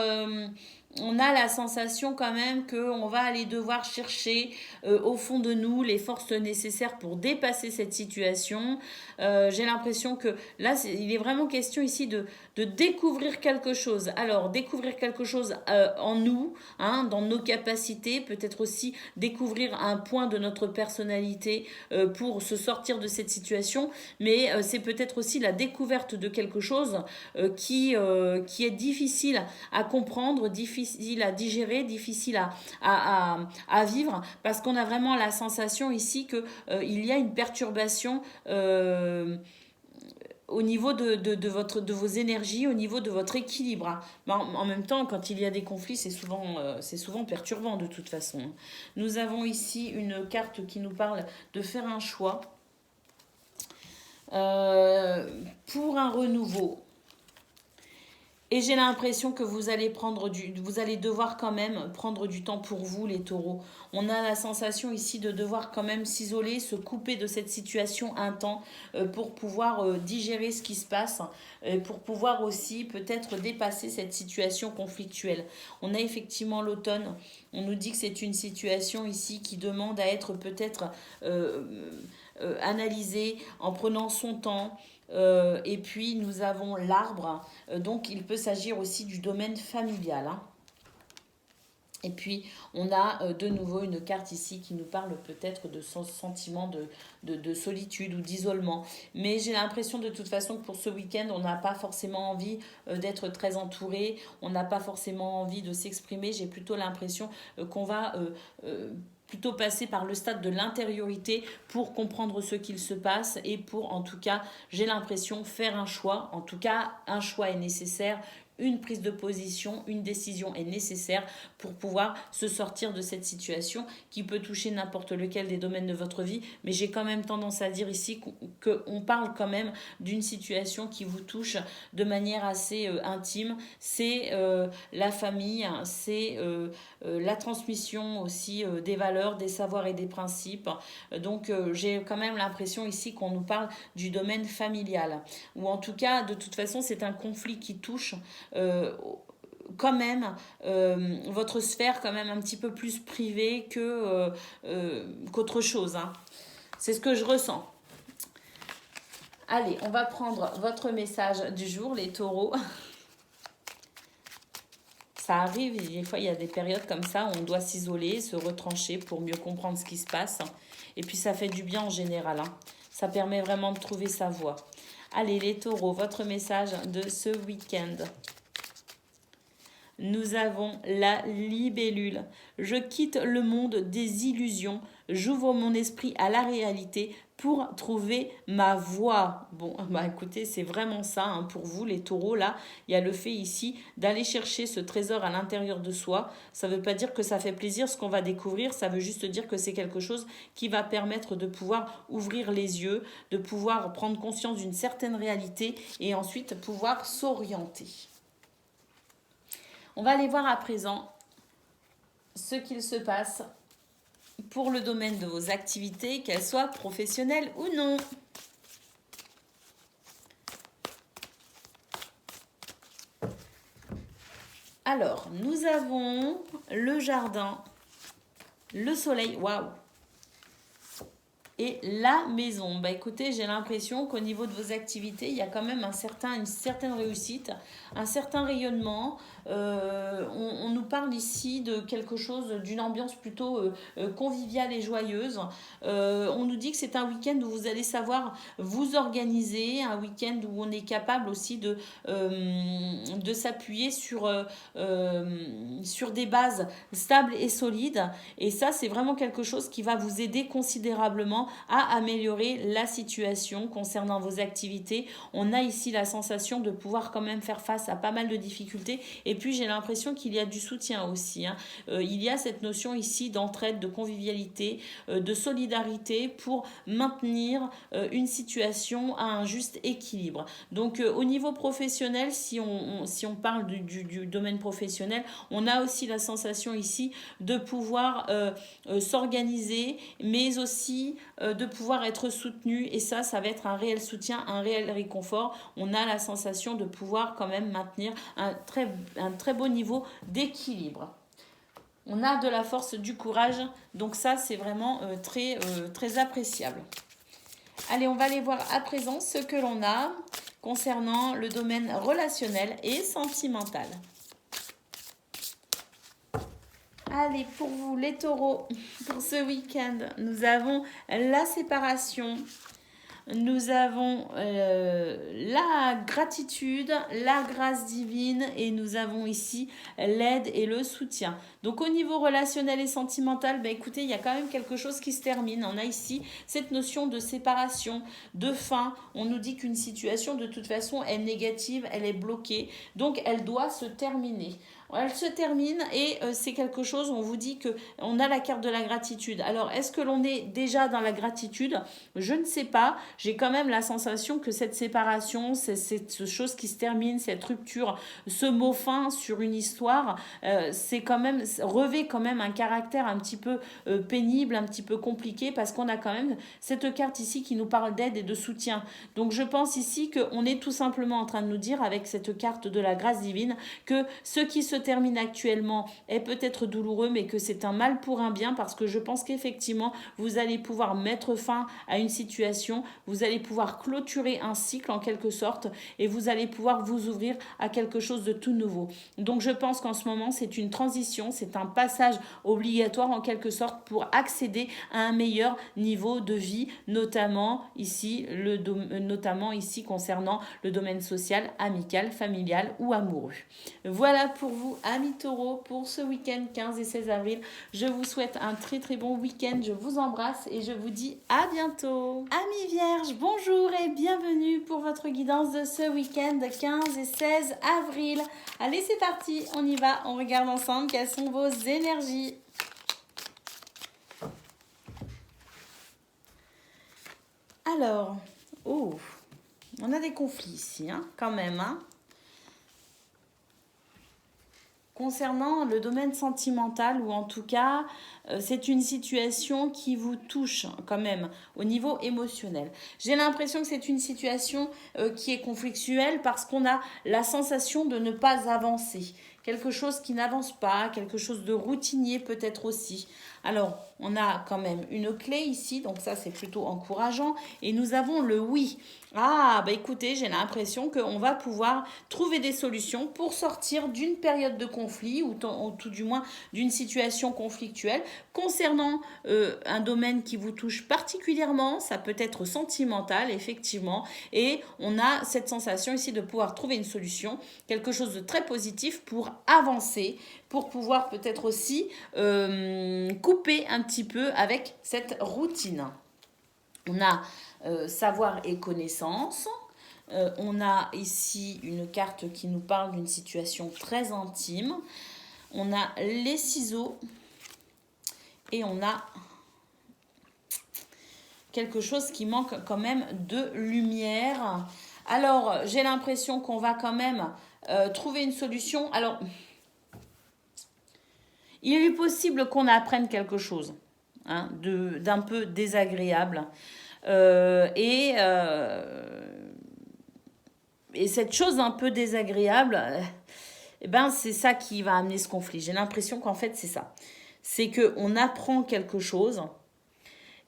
on a la sensation quand même qu'on va aller devoir chercher au fond de nous les forces nécessaires pour dépasser cette situation. J'ai l'impression que là, il est vraiment question ici de découvrir quelque chose. Alors, découvrir quelque chose en nous, hein, dans nos capacités, peut-être aussi découvrir un point de notre personnalité pour se sortir de cette situation, mais c'est peut-être aussi la découverte de quelque chose qui est difficile à comprendre, difficile à digérer, difficile à vivre, parce qu'on a vraiment la sensation ici qu'il y a une perturbation au niveau de vos énergies, au niveau de votre équilibre. En même temps, quand il y a des conflits, c'est souvent perturbant de toute façon. Nous avons ici une carte qui nous parle de faire un choix pour un renouveau. Et j'ai l'impression que vous allez devoir quand même prendre du temps pour vous, les taureaux. On a la sensation ici de devoir quand même s'isoler, se couper de cette situation un temps pour pouvoir digérer ce qui se passe, pour pouvoir aussi peut-être dépasser cette situation conflictuelle. On a effectivement l'automne. On nous dit que c'est une situation ici qui demande à être peut-être analysée en prenant son temps. Et puis nous avons l'arbre, donc il peut s'agir aussi du domaine familial. Hein. Et puis on a de nouveau une carte ici qui nous parle peut-être de son sentiment de solitude ou d'isolement. Mais j'ai l'impression de toute façon que pour ce week-end, on n'a pas forcément envie d'être très entouré, on n'a pas forcément envie de s'exprimer. J'ai plutôt l'impression qu'on va plutôt passer par le stade de l'intériorité pour comprendre ce qu'il se passe et pour, en tout cas, j'ai l'impression, faire un choix. En tout cas, un choix est nécessaire, une prise de position, une décision est nécessaire pour pouvoir se sortir de cette situation qui peut toucher n'importe lequel des domaines de votre vie. Mais j'ai quand même tendance à dire ici qu'on parle quand même d'une situation qui vous touche de manière assez intime. C'est la famille, c'est la transmission aussi des valeurs, des savoirs et des principes. Donc j'ai quand même l'impression ici qu'on nous parle du domaine familial. Ou en tout cas, de toute façon, c'est un conflit qui touche quand même votre sphère quand même un petit peu plus privée qu'autre chose. Hein. C'est ce que je ressens. Allez, on va prendre votre message du jour, les taureaux. Ça arrive, des fois il y a des périodes comme ça où on doit s'isoler, se retrancher pour mieux comprendre ce qui se passe. Et puis ça fait du bien en général. Hein. Ça permet vraiment de trouver sa voie. Allez les taureaux, votre message de ce week-end. Nous avons la libellule. Je quitte le monde des illusions. J'ouvre mon esprit à la réalité pour trouver ma voie. Bon, bah écoutez, c'est vraiment ça hein, pour vous les taureaux. Là, il y a le fait ici d'aller chercher ce trésor à l'intérieur de soi. Ça ne veut pas dire que ça fait plaisir ce qu'on va découvrir. Ça veut juste dire que c'est quelque chose qui va permettre de pouvoir ouvrir les yeux, de pouvoir prendre conscience d'une certaine réalité et ensuite pouvoir s'orienter. On va aller voir à présent ce qu'il se passe pour le domaine de vos activités, qu'elles soient professionnelles ou non. Alors, nous avons le jardin, le soleil, waouh, et la maison. Bah écoutez, j'ai l'impression qu'au niveau de vos activités, il y a quand même une certaine réussite, un certain rayonnement. On nous parle ici de quelque chose, d'une ambiance plutôt conviviale et joyeuse. On nous dit que c'est un week-end où vous allez savoir vous organiser, un week-end où on est capable aussi de s'appuyer sur des bases stables et solides. Et ça, c'est vraiment quelque chose qui va vous aider considérablement à améliorer la situation concernant vos activités. On a ici la sensation de pouvoir quand même faire face à pas mal de difficultés et puis j'ai l'impression qu'il y a du soutien aussi. Hein. Il y a cette notion ici d'entraide, de convivialité, de solidarité pour maintenir une situation à un juste équilibre. Donc au niveau professionnel, si on parle du domaine professionnel, on a aussi la sensation ici de pouvoir s'organiser, mais aussi de pouvoir être soutenu et ça va être un réel soutien, un réel réconfort. On a la sensation de pouvoir quand même maintenir un très beau niveau d'équilibre. On a de la force, du courage, donc ça c'est vraiment très appréciable. Allez, on va aller voir à présent ce que l'on a concernant le domaine relationnel et sentimental. Allez, pour vous les taureaux, pour ce week-end, nous avons la séparation, nous avons la gratitude, la grâce divine et nous avons ici l'aide et le soutien. Donc au niveau relationnel et sentimental, écoutez, il y a quand même quelque chose qui se termine. On a ici cette notion de séparation, de fin. On nous dit qu'une situation de toute façon est négative, elle est bloquée, donc elle doit se terminer. Elle se termine et c'est quelque chose, on vous dit qu'on a la carte de la gratitude. Alors, est-ce que l'on est déjà dans la gratitude ? Je ne sais pas. J'ai quand même la sensation que cette séparation, cette chose qui se termine, cette rupture, ce mot fin sur une histoire, c'est quand même, revêt quand même un caractère un petit peu pénible, un petit peu compliqué parce qu'on a quand même cette carte ici qui nous parle d'aide et de soutien. Donc, je pense ici qu'on est tout simplement en train de nous dire avec cette carte de la grâce divine que ce qui se termine actuellement est peut-être douloureux mais que c'est un mal pour un bien parce que je pense qu'effectivement vous allez pouvoir mettre fin à une situation, vous allez pouvoir clôturer un cycle en quelque sorte et vous allez pouvoir vous ouvrir à quelque chose de tout nouveau. Donc je pense qu'en ce moment c'est une transition, c'est un passage obligatoire en quelque sorte pour accéder à un meilleur niveau de vie, notamment ici concernant le domaine social, amical, familial ou amoureux. Voilà pour vous vous, amis taureaux, pour ce week-end 15 et 16 avril. Je vous souhaite un très très bon week-end. Je vous embrasse et je vous dis à bientôt. Amis vierges, bonjour et bienvenue pour votre guidance de ce week-end 15 et 16 avril. Allez, c'est parti, on y va. On regarde ensemble quelles sont vos énergies. Alors, on a des conflits ici, quand même. Concernant le domaine sentimental, ou en tout cas, c'est une situation qui vous touche quand même au niveau émotionnel. J'ai l'impression que c'est une situation qui est conflictuelle parce qu'on a la sensation de ne pas avancer. Quelque chose qui n'avance pas, quelque chose de routinier peut-être aussi. Alors, on a quand même une clé ici, donc ça c'est plutôt encourageant. Et nous avons le oui. Ah, bah écoutez, j'ai l'impression qu'on va pouvoir trouver des solutions pour sortir d'une période de conflit ou tout du moins d'une situation conflictuelle concernant un domaine qui vous touche particulièrement. Ça peut être sentimental, effectivement. Et on a cette sensation ici de pouvoir trouver une solution, quelque chose de très positif pour avancer, pour pouvoir peut-être aussi couper un petit peu avec cette routine. On a savoir et connaissance. On a ici une carte qui nous parle d'une situation très intime. On a les ciseaux. Et on a quelque chose qui manque quand même de lumière. Alors, j'ai l'impression qu'on va quand même trouver une solution. Alors, il est possible qu'on apprenne quelque chose d'un peu désagréable. Et cette chose un peu désagréable, c'est ça qui va amener ce conflit. J'ai l'impression qu'en fait, c'est ça. C'est qu'on apprend quelque chose.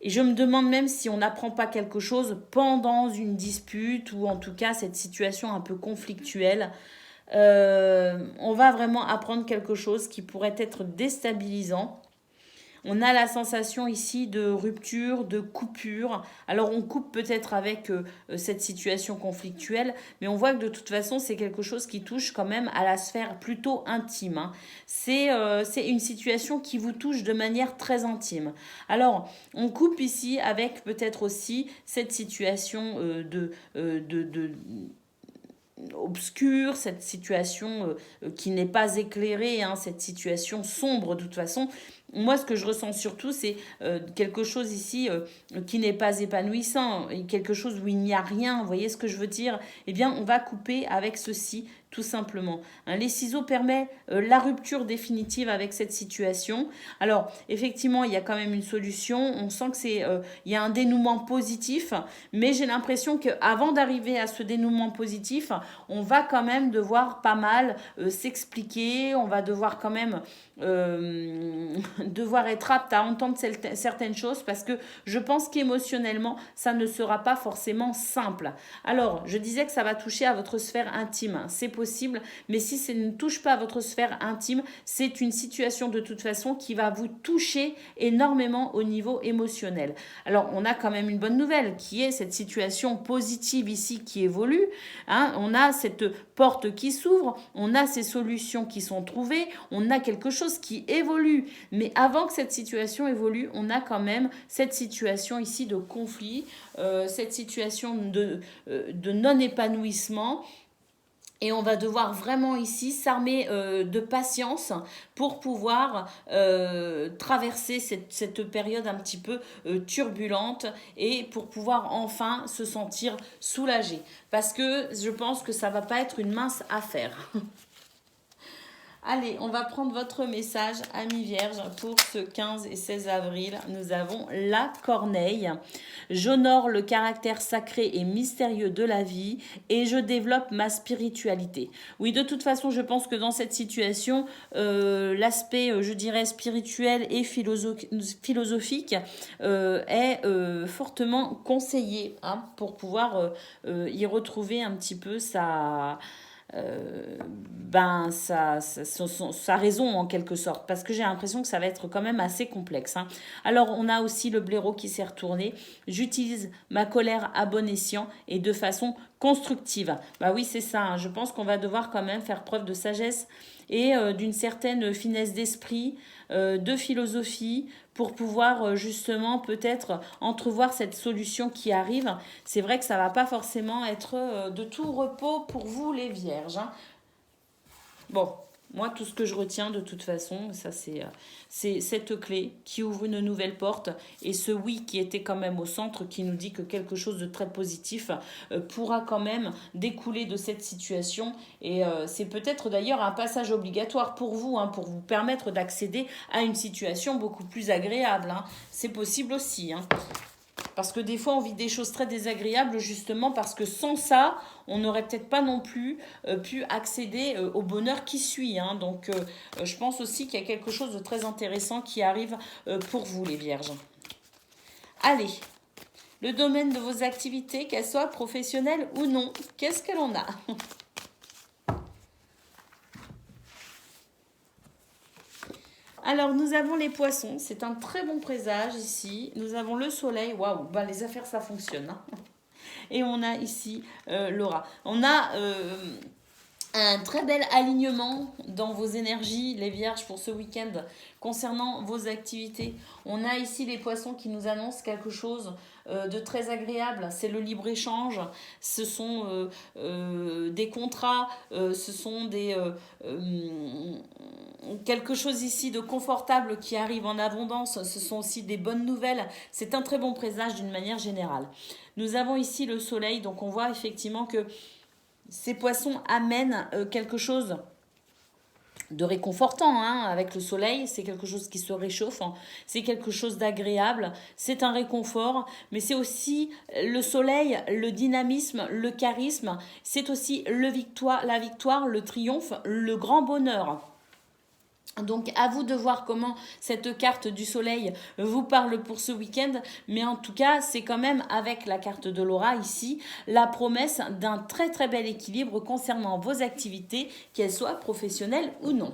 Et je me demande même si on n'apprend pas quelque chose pendant une dispute ou en tout cas cette situation un peu conflictuelle. On va vraiment apprendre quelque chose qui pourrait être déstabilisant. On a la sensation ici de rupture, de coupure. Alors on coupe peut-être avec cette situation conflictuelle, mais on voit que de toute façon c'est quelque chose qui touche quand même à la sphère plutôt intime. C'est une situation qui vous touche de manière très intime. Alors on coupe ici avec peut-être aussi cette situation obscure, cette situation qui n'est pas éclairée, cette situation sombre de toute façon. Moi, ce que je ressens surtout, c'est quelque chose ici qui n'est pas épanouissant, quelque chose où il n'y a rien, vous voyez ce que je veux dire? Eh bien, on va couper avec ceci, tout simplement. Les ciseaux permettent la rupture définitive avec cette situation. Alors, effectivement, il y a quand même une solution. On sent que il y a un dénouement positif, mais j'ai l'impression qu'avant d'arriver à ce dénouement positif, on va quand même devoir pas mal s'expliquer. On va devoir quand même devoir être apte à entendre certaines choses parce que je pense qu'émotionnellement, ça ne sera pas forcément simple. Alors, je disais que ça va toucher à votre sphère intime. C'est possible, mais si ça ne touche pas à votre sphère intime, c'est une situation de toute façon qui va vous toucher énormément au niveau émotionnel. Alors, on a quand même une bonne nouvelle qui est cette situation positive ici qui évolue. On a cette porte qui s'ouvre, on a ces solutions qui sont trouvées, on a quelque chose qui évolue. Mais avant que cette situation évolue, on a quand même cette situation ici de conflit, cette situation de non-épanouissement. Et on va devoir vraiment ici s'armer de patience pour pouvoir traverser cette période un petit peu turbulente et pour pouvoir enfin se sentir soulagé. Parce que je pense que ça ne va pas être une mince affaire. Allez, on va prendre votre message, amis vierges, pour ce 15 et 16 avril. Nous avons la corneille. J'honore le caractère sacré et mystérieux de la vie et je développe ma spiritualité. Oui, de toute façon, je pense que dans cette situation, l'aspect, je dirais, spirituel et philosophique est fortement conseillé pour pouvoir y retrouver un petit peu sa raison en quelque sorte, parce que j'ai l'impression que ça va être quand même assez complexe. Hein. Alors on a aussi le blaireau qui s'est retourné. J'utilise ma colère à bon escient et de façon constructive. Bah oui, c'est ça. Hein. Je pense qu'on va devoir quand même faire preuve de sagesse et d'une certaine finesse d'esprit, de philosophie, pour pouvoir justement peut-être entrevoir cette solution qui arrive. C'est vrai que ça va pas forcément être de tout repos pour vous les vierges. Hein. Bon, moi, tout ce que je retiens de toute façon, ça c'est cette clé qui ouvre une nouvelle porte et ce oui qui était quand même au centre qui nous dit que quelque chose de très positif pourra quand même découler de cette situation et c'est peut-être d'ailleurs un passage obligatoire pour vous, hein, pour vous permettre d'accéder à une situation beaucoup plus agréable. Hein. C'est possible aussi. Hein. Parce que des fois, on vit des choses très désagréables justement parce que sans ça, on n'aurait peut-être pas non plus pu accéder au bonheur qui suit. Hein. Donc, je pense aussi qu'il y a quelque chose de très intéressant qui arrive pour vous, les vierges. Allez, le domaine de vos activités, qu'elles soient professionnelles ou non, qu'est-ce que l'on a? Alors, nous avons les poissons. C'est un très bon présage ici. Nous avons le soleil. Waouh, bah, les affaires, ça fonctionne. Hein. Et on a ici Laura. On a un très bel alignement dans vos énergies, les vierges, pour ce week-end concernant vos activités. On a ici les poissons qui nous annoncent quelque chose de très agréable. C'est le libre-échange, ce sont des contrats, ce sont quelque chose ici de confortable qui arrive en abondance. Ce sont aussi des bonnes nouvelles. C'est un très bon présage d'une manière générale. Nous avons ici le soleil, donc on voit effectivement que ces poissons amènent quelque chose de réconfortant hein, avec le soleil, c'est quelque chose qui se réchauffe, hein. C'est quelque chose d'agréable, c'est un réconfort, mais c'est aussi le soleil, le dynamisme, le charisme, c'est aussi la victoire, le triomphe, le grand bonheur. Donc à vous de voir comment cette carte du soleil vous parle pour ce week-end, mais en tout cas c'est quand même avec la carte de Laura ici la promesse d'un très très bel équilibre concernant vos activités, qu'elles soient professionnelles ou non.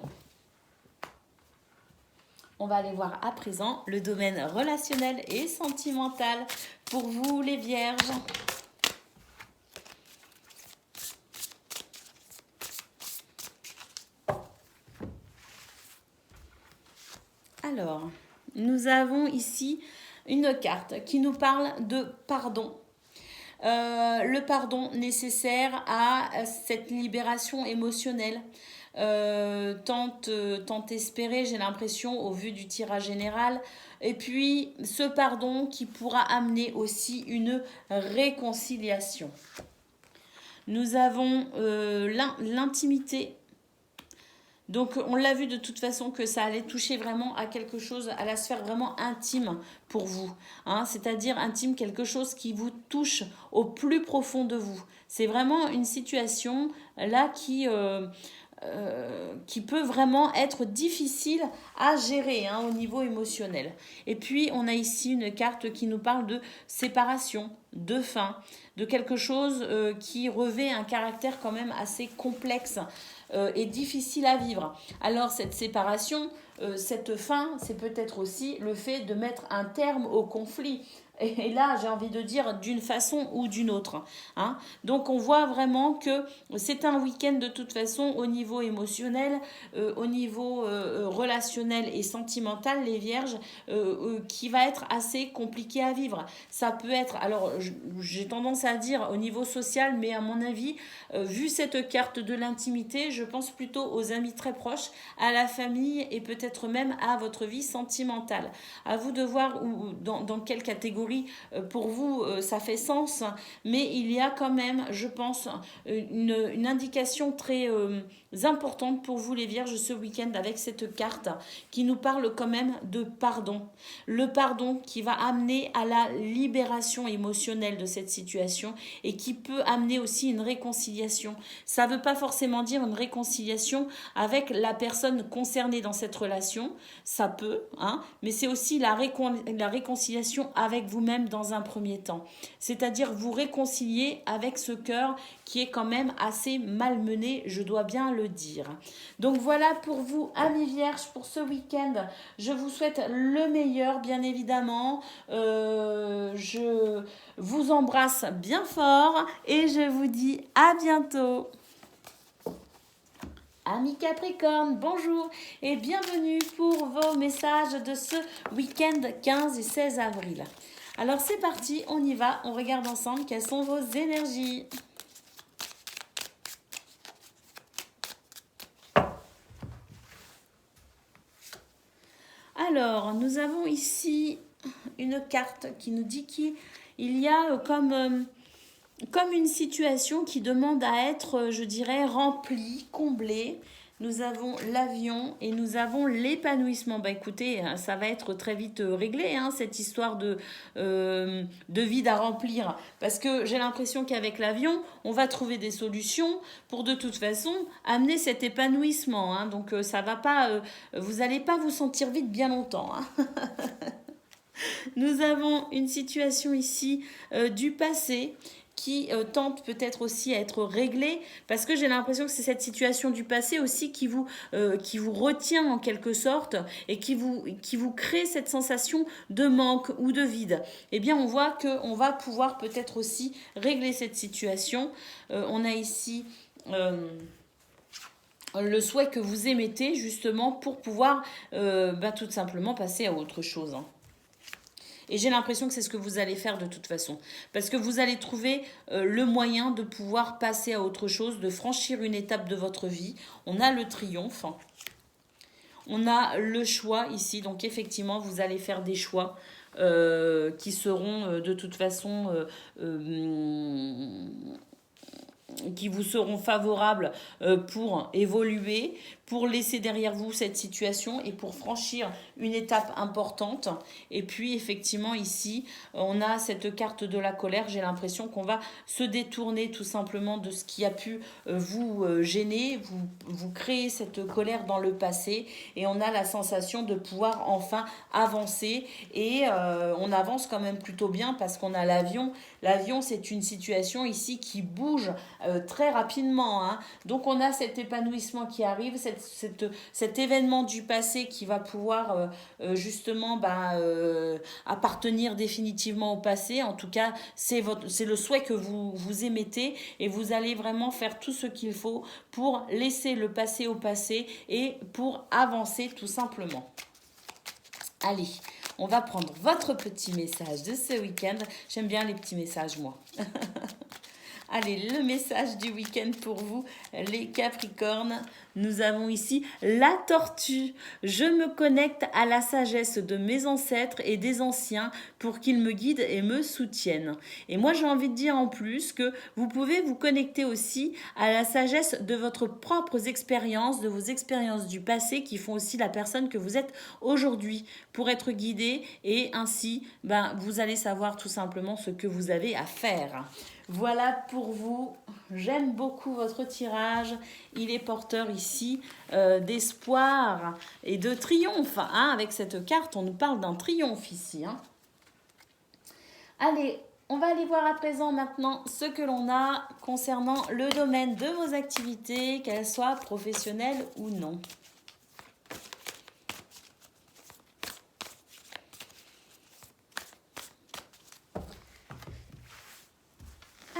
On va aller voir à présent le domaine relationnel et sentimental pour vous les vierges. Alors, nous avons ici une carte qui nous parle de pardon. Le pardon nécessaire à cette libération émotionnelle. Tant espéré, j'ai l'impression, au vu du tirage général. Et puis, ce pardon qui pourra amener aussi une réconciliation. Nous avons l'intimité. Donc on l'a vu de toute façon que ça allait toucher vraiment à quelque chose, à la sphère vraiment intime pour vous. Hein, c'est-à-dire intime, quelque chose qui vous touche au plus profond de vous. C'est vraiment une situation là qui peut vraiment être difficile à gérer hein, au niveau émotionnel. Et puis on a ici une carte qui nous parle de séparation, de fin, de quelque chose qui revêt un caractère quand même assez complexe et difficile à vivre. Alors cette séparation, cette fin, c'est peut-être aussi le fait de mettre un terme au conflit. Et là, j'ai envie de dire d'une façon ou d'une autre. Hein. Donc on voit vraiment que c'est un week-end de toute façon au niveau émotionnel, au niveau relationnel et sentimental, les vierges, qui va être assez compliqué à vivre. Ça peut être, alors j'ai tendance à dire au niveau social, mais à mon avis, vu cette carte de l'intimité, je pense plutôt aux amis très proches, à la famille et peut-être même à votre vie sentimentale. À vous de voir dans quelle catégorie pour vous ça fait sens, mais il y a quand même, je pense, une indication très importante pour vous les vierges ce week-end avec cette carte qui nous parle quand même de pardon. Le pardon qui va amener à la libération émotionnelle de cette situation et qui peut amener aussi une réconciliation. Ça ne veut pas forcément dire une réconciliation avec la personne concernée dans cette relation, ça peut, hein, mais c'est aussi la réconciliation avec vous vous-même dans un premier temps. C'est-à-dire vous réconcilier avec ce cœur qui est quand même assez malmené, je dois bien le dire. Donc voilà pour vous, amis vierges, pour ce week-end. Je vous souhaite le meilleur, bien évidemment. Je vous embrasse bien fort et je vous dis à bientôt. Amis Capricorne, bonjour et bienvenue pour vos messages de ce week-end 15 et 16 avril. Alors c'est parti, on y va, on regarde ensemble quelles sont vos énergies. Alors, nous avons ici une carte qui nous dit qu'il y a comme une situation qui demande à être, je dirais, remplie, comblée. Nous avons l'avion et nous avons l'épanouissement. Bah écoutez, ça va être très vite réglé, hein, cette histoire de vide à remplir. Parce que j'ai l'impression qu'avec l'avion, on va trouver des solutions pour de toute façon amener cet épanouissement. Hein. Donc ça va pas, vous n'allez pas vous sentir vide bien longtemps. Hein. Nous avons une situation ici du passé qui tente peut-être aussi à être réglée, parce que j'ai l'impression que c'est cette situation du passé aussi qui vous retient en quelque sorte et qui vous crée cette sensation de manque ou de vide. Eh bien, on voit qu'on va pouvoir peut-être aussi régler cette situation. On a ici le souhait que vous émettez justement pour pouvoir tout simplement passer à autre chose. Hein. Et j'ai l'impression que c'est ce que vous allez faire de toute façon. Parce que vous allez trouver le moyen de pouvoir passer à autre chose, de franchir une étape de votre vie. On a le triomphe. On a le choix ici. Donc effectivement, vous allez faire des choix qui seront de toute façon... qui vous seront favorables pour évoluer, pour laisser derrière vous cette situation et pour franchir une étape importante. Et puis effectivement ici, on a cette carte de la colère. J'ai l'impression qu'on va se détourner tout simplement de ce qui a pu vous gêner, vous créer cette colère dans le passé. Et on a la sensation de pouvoir enfin avancer. Et on avance quand même plutôt bien parce qu'on a l'avion. L'avion, c'est une situation ici qui bouge très rapidement. Hein. Donc on a cet épanouissement qui arrive, cet événement du passé qui va pouvoir justement appartenir définitivement au passé. En tout cas, c'est le souhait que vous émettez et vous allez vraiment faire tout ce qu'il faut pour laisser le passé au passé et pour avancer tout simplement. Allez, on va prendre votre petit message de ce week-end. J'aime bien les petits messages, moi. Allez, le message du week-end pour vous, les Capricornes. Nous avons ici la tortue. Je me connecte à la sagesse de mes ancêtres et des anciens pour qu'ils me guident et me soutiennent. Et moi, j'ai envie de dire en plus que vous pouvez vous connecter aussi à la sagesse de votre propres expériences, de vos expériences du passé qui font aussi la personne que vous êtes aujourd'hui pour être guidé et ainsi, vous allez savoir tout simplement ce que vous avez à faire. Voilà pour vous. J'aime beaucoup votre tirage. Il est porteur ici d'espoir et de triomphe. Hein. Avec cette carte, on nous parle d'un triomphe ici. Hein. Allez, on va aller voir à présent maintenant ce que l'on a concernant le domaine de vos activités, qu'elles soient professionnelles ou non.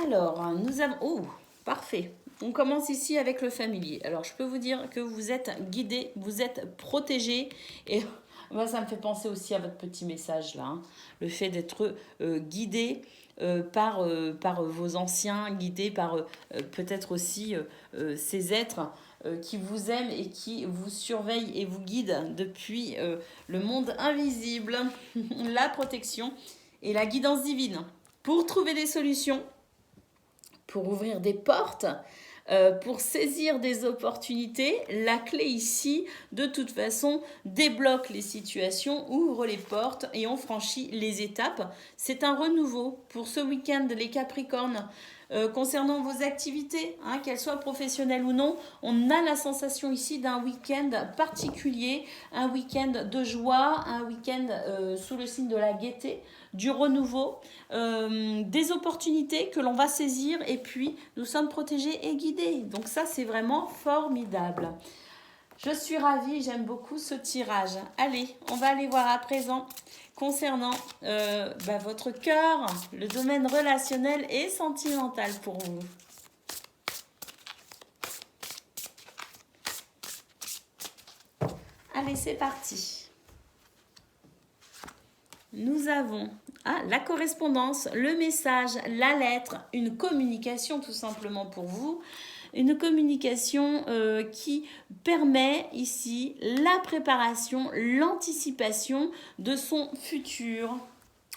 Alors, nous avons... Oh, parfait. On commence ici avec le familier. Alors, je peux vous dire que vous êtes guidé, vous êtes protégé. Et moi, ça me fait penser aussi à votre petit message là. Hein. Le fait d'être guidé par vos anciens, guidé par peut-être aussi ces êtres qui vous aiment et qui vous surveillent et vous guident depuis le monde invisible. La protection et la guidance divine. Pour trouver des solutions, pour ouvrir des portes, pour saisir des opportunités, la clé ici, de toute façon, débloque les situations, ouvre les portes et on franchit les étapes. C'est un renouveau pour ce week-end, les Capricornes. concernant vos activités, hein, qu'elles soient professionnelles ou non, on a la sensation ici d'un week-end particulier, un week-end de joie, un week-end sous le signe de la gaieté, du renouveau, des opportunités que l'on va saisir et puis nous sommes protégés et guidés. Donc ça, c'est vraiment formidable. Je suis ravie, j'aime beaucoup ce tirage. Allez, on va aller voir à présent concernant votre cœur, le domaine relationnel et sentimental pour vous. Allez, c'est parti. Nous avons la correspondance, le message, la lettre, une communication tout simplement pour vous. Une communication qui permet ici la préparation, l'anticipation de son futur.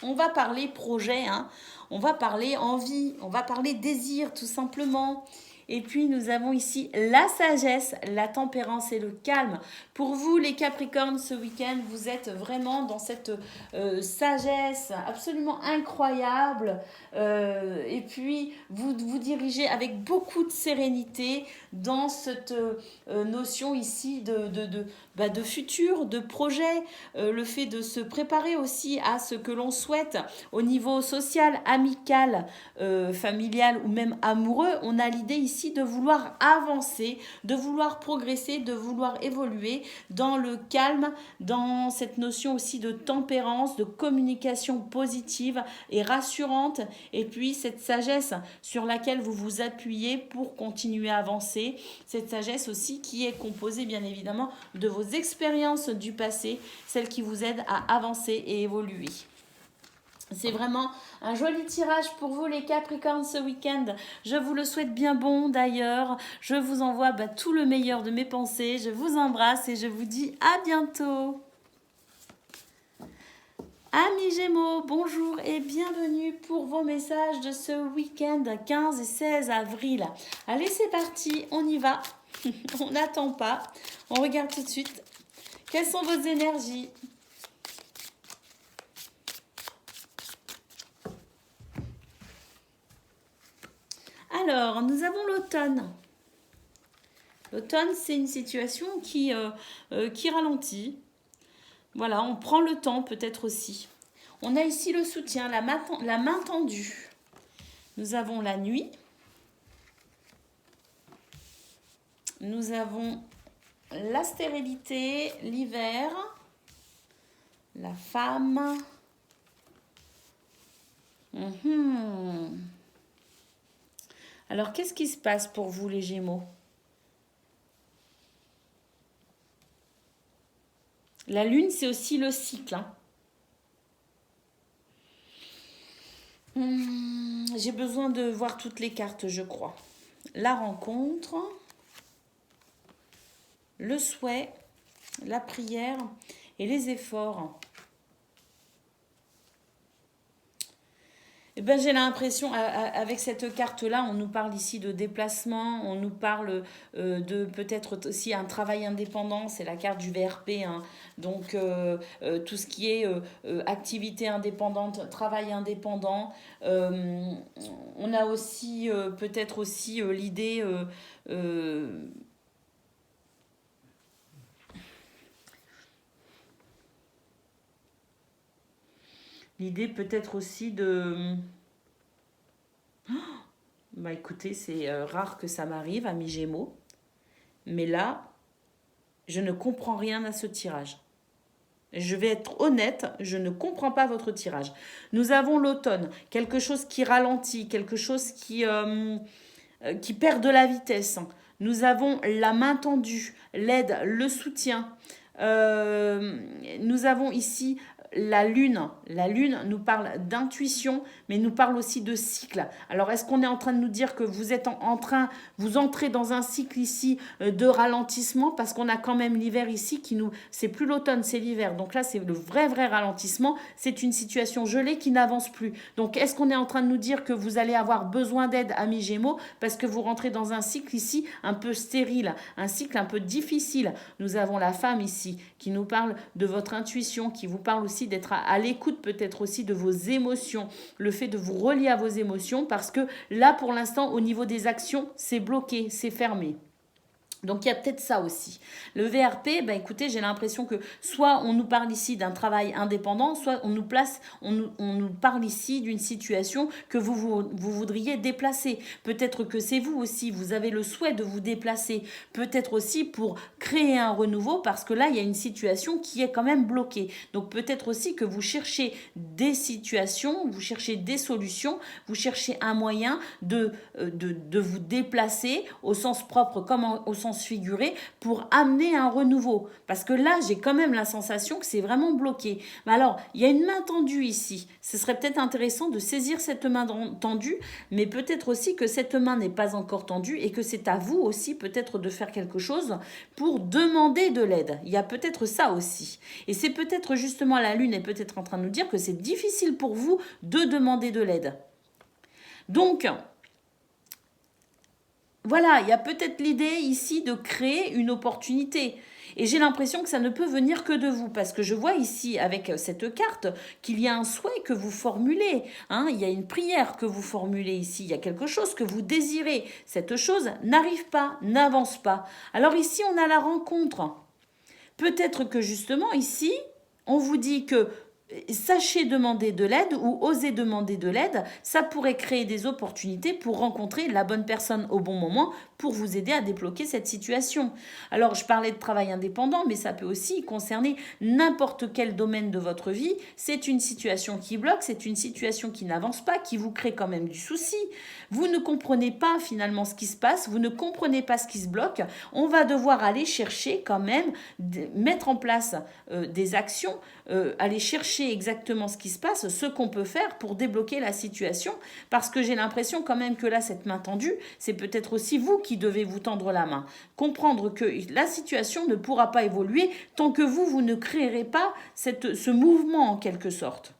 On va parler projet, hein. On va parler envie, on va parler désir tout simplement. Et puis nous avons ici la sagesse, la tempérance et le calme. Pour vous les Capricornes, ce week-end, vous êtes vraiment dans cette sagesse absolument incroyable. Et puis vous vous dirigez avec beaucoup de sérénité dans cette notion ici de futur, de projet. Le fait de se préparer aussi à ce que l'on souhaite au niveau social, amical, familial ou même amoureux. On a l'idée ici de vouloir avancer, de vouloir progresser, de vouloir évoluer dans le calme, dans cette notion aussi de tempérance, de communication positive et rassurante, et puis cette sagesse sur laquelle vous vous appuyez pour continuer à avancer, cette sagesse aussi qui est composée bien évidemment de vos expériences du passé, celles qui vous aident à avancer et évoluer. C'est vraiment un joli tirage pour vous les Capricornes ce week-end. Je vous le souhaite bien bon d'ailleurs. Je vous envoie tout le meilleur de mes pensées. Je vous embrasse et je vous dis à bientôt. Amis Gémeaux, bonjour et bienvenue pour vos messages de ce week-end 15 et 16 avril. Allez, c'est parti, on y va. On n'attend pas. On regarde tout de suite. Quelles sont vos énergies ? Alors, nous avons l'automne. L'automne, c'est une situation qui ralentit. Voilà, on prend le temps peut-être aussi. On a ici le soutien, la main tendue. Nous avons la nuit. Nous avons la stérilité, l'hiver, la femme. Alors, qu'est-ce qui se passe pour vous, les Gémeaux ? La lune, c'est aussi le cycle. J'ai besoin de voir toutes les cartes, je crois. La rencontre, le souhait, la prière et les efforts. J'ai l'impression, avec cette carte-là, on nous parle ici de déplacement, on nous parle de peut-être aussi un travail indépendant, c'est la carte du VRP, hein. Donc tout ce qui est activité indépendante, travail indépendant. On a aussi peut-être aussi l'idée... L'idée peut-être aussi de... écoutez, c'est rare que ça m'arrive, amis Gémeaux. Mais là, je ne comprends rien à ce tirage. Je vais être honnête, je ne comprends pas votre tirage. Nous avons l'automne, quelque chose qui ralentit, quelque chose qui perd de la vitesse. Nous avons la main tendue, l'aide, le soutien. Nous avons ici la lune. La lune nous parle d'intuition, mais nous parle aussi de cycle. Alors, est-ce qu'on est en train de nous dire que vous êtes vous entrez dans un cycle ici de ralentissement, parce qu'on a quand même l'hiver ici c'est plus l'automne, c'est l'hiver. Donc là, c'est le vrai ralentissement. C'est une situation gelée qui n'avance plus. Donc, est-ce qu'on est en train de nous dire que vous allez avoir besoin d'aide, amis Gémeaux, parce que vous rentrez dans un cycle ici un peu stérile, un cycle un peu difficile. Nous avons la femme ici qui nous parle de votre intuition, qui vous parle aussi aussi d'être à l'écoute peut-être aussi de vos émotions, le fait de vous relier à vos émotions, parce que là, pour l'instant, au niveau des actions, c'est bloqué, c'est fermé. Donc il y a peut-être ça aussi. Le VRP, ben écoutez, j'ai l'impression que soit on nous parle ici d'un travail indépendant, soit on nous parle ici d'une situation que vous voudriez déplacer. Peut-être que c'est vous aussi, vous avez le souhait de vous déplacer. Peut-être aussi pour créer un renouveau, parce que là, il y a une situation qui est quand même bloquée. Donc peut-être aussi que vous cherchez des situations, vous cherchez des solutions, vous cherchez un moyen de vous déplacer au sens propre comme au sens figuré pour amener un renouveau. Parce que là, j'ai quand même la sensation que c'est vraiment bloqué. Mais alors, il y a une main tendue ici. Ce serait peut-être intéressant de saisir cette main tendue, mais peut-être aussi que cette main n'est pas encore tendue et que c'est à vous aussi peut-être de faire quelque chose pour demander de l'aide. Il y a peut-être ça aussi. Et c'est peut-être justement la Lune est peut-être en train de nous dire que c'est difficile pour vous de demander de l'aide. Donc, voilà, il y a peut-être l'idée ici de créer une opportunité. Et j'ai l'impression que ça ne peut venir que de vous, parce que je vois ici, avec cette carte, qu'il y a un souhait que vous formulez. Hein, il y a une prière que vous formulez ici, il y a quelque chose que vous désirez. Cette chose n'arrive pas, n'avance pas. Alors ici, on a la rencontre. Peut-être que justement, ici, on vous dit que sachez demander de l'aide ou osez demander de l'aide, ça pourrait créer des opportunités pour rencontrer la bonne personne au bon moment pour vous aider à débloquer cette situation. Alors, je parlais de travail indépendant, mais ça peut aussi concerner n'importe quel domaine de votre vie. C'est une situation qui bloque, c'est une situation qui n'avance pas, qui vous crée quand même du souci. Vous ne comprenez pas finalement ce qui se passe, vous ne comprenez pas ce qui se bloque. On va devoir aller chercher quand même, mettre en place des actions, aller chercher exactement ce qui se passe, ce qu'on peut faire pour débloquer la situation, parce que j'ai l'impression quand même que là, cette main tendue, c'est peut-être aussi vous qui devez vous tendre la main. Comprendre que la situation ne pourra pas évoluer tant que vous ne créerez pas ce mouvement en quelque sorte.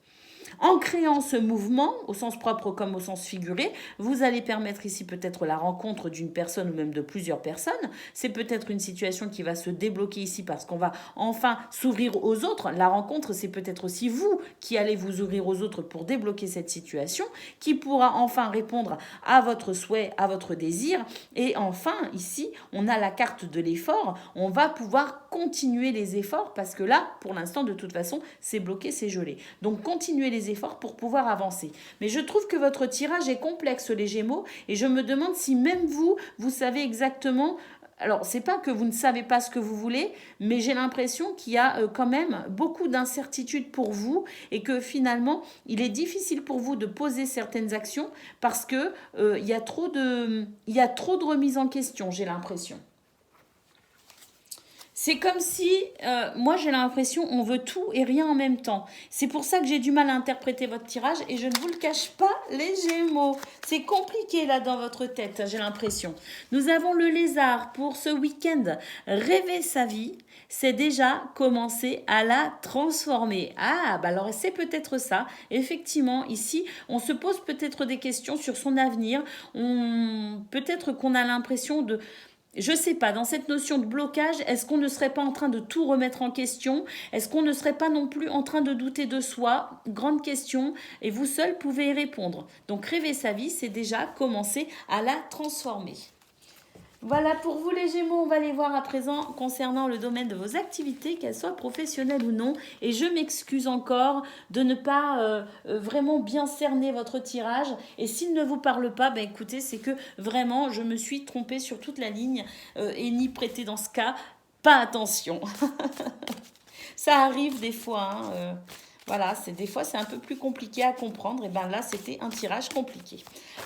En créant ce mouvement, au sens propre comme au sens figuré, vous allez permettre ici peut-être la rencontre d'une personne ou même de plusieurs personnes. C'est peut-être une situation qui va se débloquer ici parce qu'on va enfin s'ouvrir aux autres. La rencontre, c'est peut-être aussi vous qui allez vous ouvrir aux autres pour débloquer cette situation, qui pourra enfin répondre à votre souhait, à votre désir. Et enfin, ici, on a la carte de l'effort. On va pouvoir continuer les efforts parce que là, pour l'instant, de toute façon, c'est bloqué, c'est gelé. Donc, continuez les efforts pour pouvoir avancer. Mais je trouve que votre tirage est complexe, les Gémeaux, et je me demande si même vous savez exactement. Alors, c'est pas que vous ne savez pas ce que vous voulez, mais j'ai l'impression qu'il y a quand même beaucoup d'incertitudes pour vous et que finalement, il est difficile pour vous de poser certaines actions parce que il y a trop de remise en question, j'ai l'impression. C'est comme si, moi j'ai l'impression, on veut tout et rien en même temps. C'est pour ça que j'ai du mal à interpréter votre tirage et je ne vous le cache pas, les Gémeaux. C'est compliqué là dans votre tête, j'ai l'impression. Nous avons le lézard pour ce week-end. Rêver sa vie, c'est déjà commencer à la transformer. Ah, bah alors c'est peut-être ça. Effectivement, ici, on se pose peut-être des questions sur son avenir. Peut-être qu'on a l'impression de... Je sais pas, dans cette notion de blocage, est-ce qu'on ne serait pas en train de tout remettre en question? Est-ce qu'on ne serait pas non plus en train de douter de soi? Grande question, et vous seul pouvez y répondre. Donc rêver sa vie, c'est déjà commencer à la transformer. Voilà pour vous les Gémeaux, on va les voir à présent concernant le domaine de vos activités, qu'elles soient professionnelles ou non. Et je m'excuse encore de ne pas vraiment bien cerner votre tirage. Et s'il ne vous parle pas, ben écoutez, c'est que vraiment je me suis trompée sur toute la ligne et n'y prêter dans ce cas pas attention. Ça arrive des fois, hein, voilà, des fois c'est un peu plus compliqué à comprendre. Et bien là, c'était un tirage compliqué.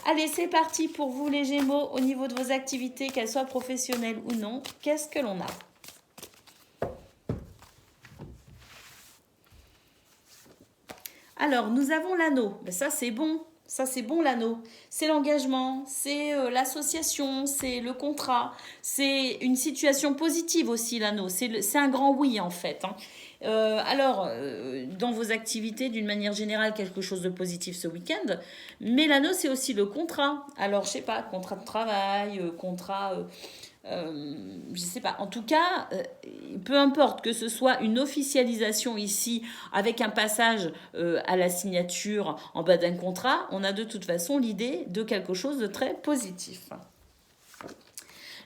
Allez, c'est parti pour vous les Gémeaux. Au niveau de vos activités, qu'elles soient professionnelles ou non, qu'est-ce que l'on a? Alors, nous avons l'anneau. Ben, ça, c'est bon. Ça, c'est bon l'anneau. C'est l'engagement, c'est l'association, c'est le contrat. C'est une situation positive aussi l'anneau. C'est un grand oui en fait. Hein. Dans vos activités, d'une manière générale, quelque chose de positif ce week-end. Mais l'anneau, c'est aussi le contrat. Alors, je sais pas, contrat de travail, je sais pas. En tout cas, peu importe que ce soit une officialisation ici avec un passage à la signature en bas d'un contrat, on a de toute façon l'idée de quelque chose de très positif.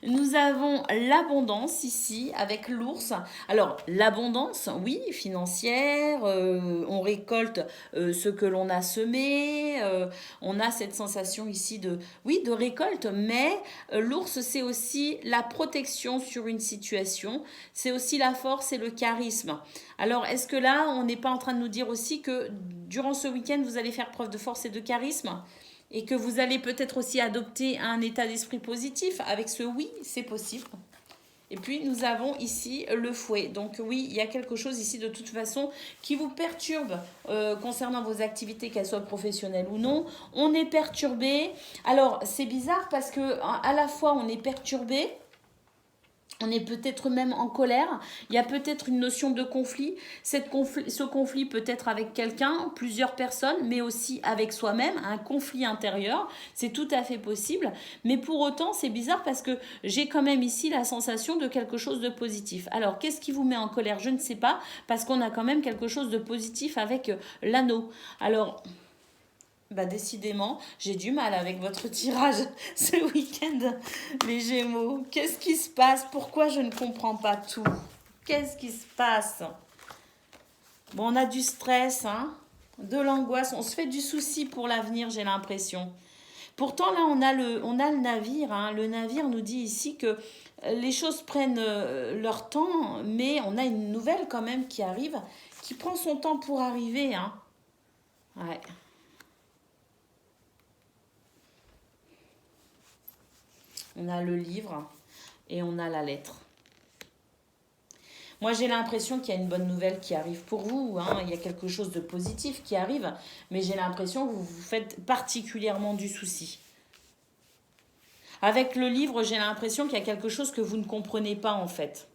Nous avons l'abondance ici avec l'ours. Alors, l'abondance, oui, financière, on récolte ce que l'on a semé, on a cette sensation ici de, oui, de récolte, mais l'ours, c'est aussi la protection sur une situation, c'est aussi la force et le charisme. Alors, est-ce que là, on n'est pas en train de nous dire aussi que durant ce week-end, vous allez faire preuve de force et de charisme et que vous allez peut-être aussi adopter un état d'esprit positif avec ce oui, c'est possible. Et puis nous avons ici le fouet. Donc oui, il y a quelque chose ici de toute façon qui vous perturbe concernant vos activités, qu'elles soient professionnelles ou non. On est perturbé. Alors c'est bizarre parce que à la fois on est perturbé, on est peut-être même en colère. Il y a peut-être une notion de conflit. Ce conflit peut être avec quelqu'un, plusieurs personnes, mais aussi avec soi-même, un conflit intérieur. C'est tout à fait possible. Mais pour autant, c'est bizarre parce que j'ai quand même ici la sensation de quelque chose de positif. Alors, qu'est-ce qui vous met en colère? Je ne sais pas, parce qu'on a quand même quelque chose de positif avec l'anneau. Alors... Bah décidément, j'ai du mal avec votre tirage ce week-end, les Gémeaux. Qu'est-ce qui se passe? Pourquoi je ne comprends pas tout? Qu'est-ce qui se passe? Bon, on a du stress, hein, de l'angoisse. On se fait du souci pour l'avenir, j'ai l'impression. Pourtant, là, on a le navire. Hein. Le navire nous dit ici que les choses prennent leur temps, mais on a une nouvelle quand même qui arrive, qui prend son temps pour arriver. Hein. Ouais. On a le livre et on a la lettre. Moi, j'ai l'impression qu'il y a une bonne nouvelle qui arrive pour vous. Hein. Il y a quelque chose de positif qui arrive, mais j'ai l'impression que vous vous faites particulièrement du souci. Avec le livre, j'ai l'impression qu'il y a quelque chose que vous ne comprenez pas en fait.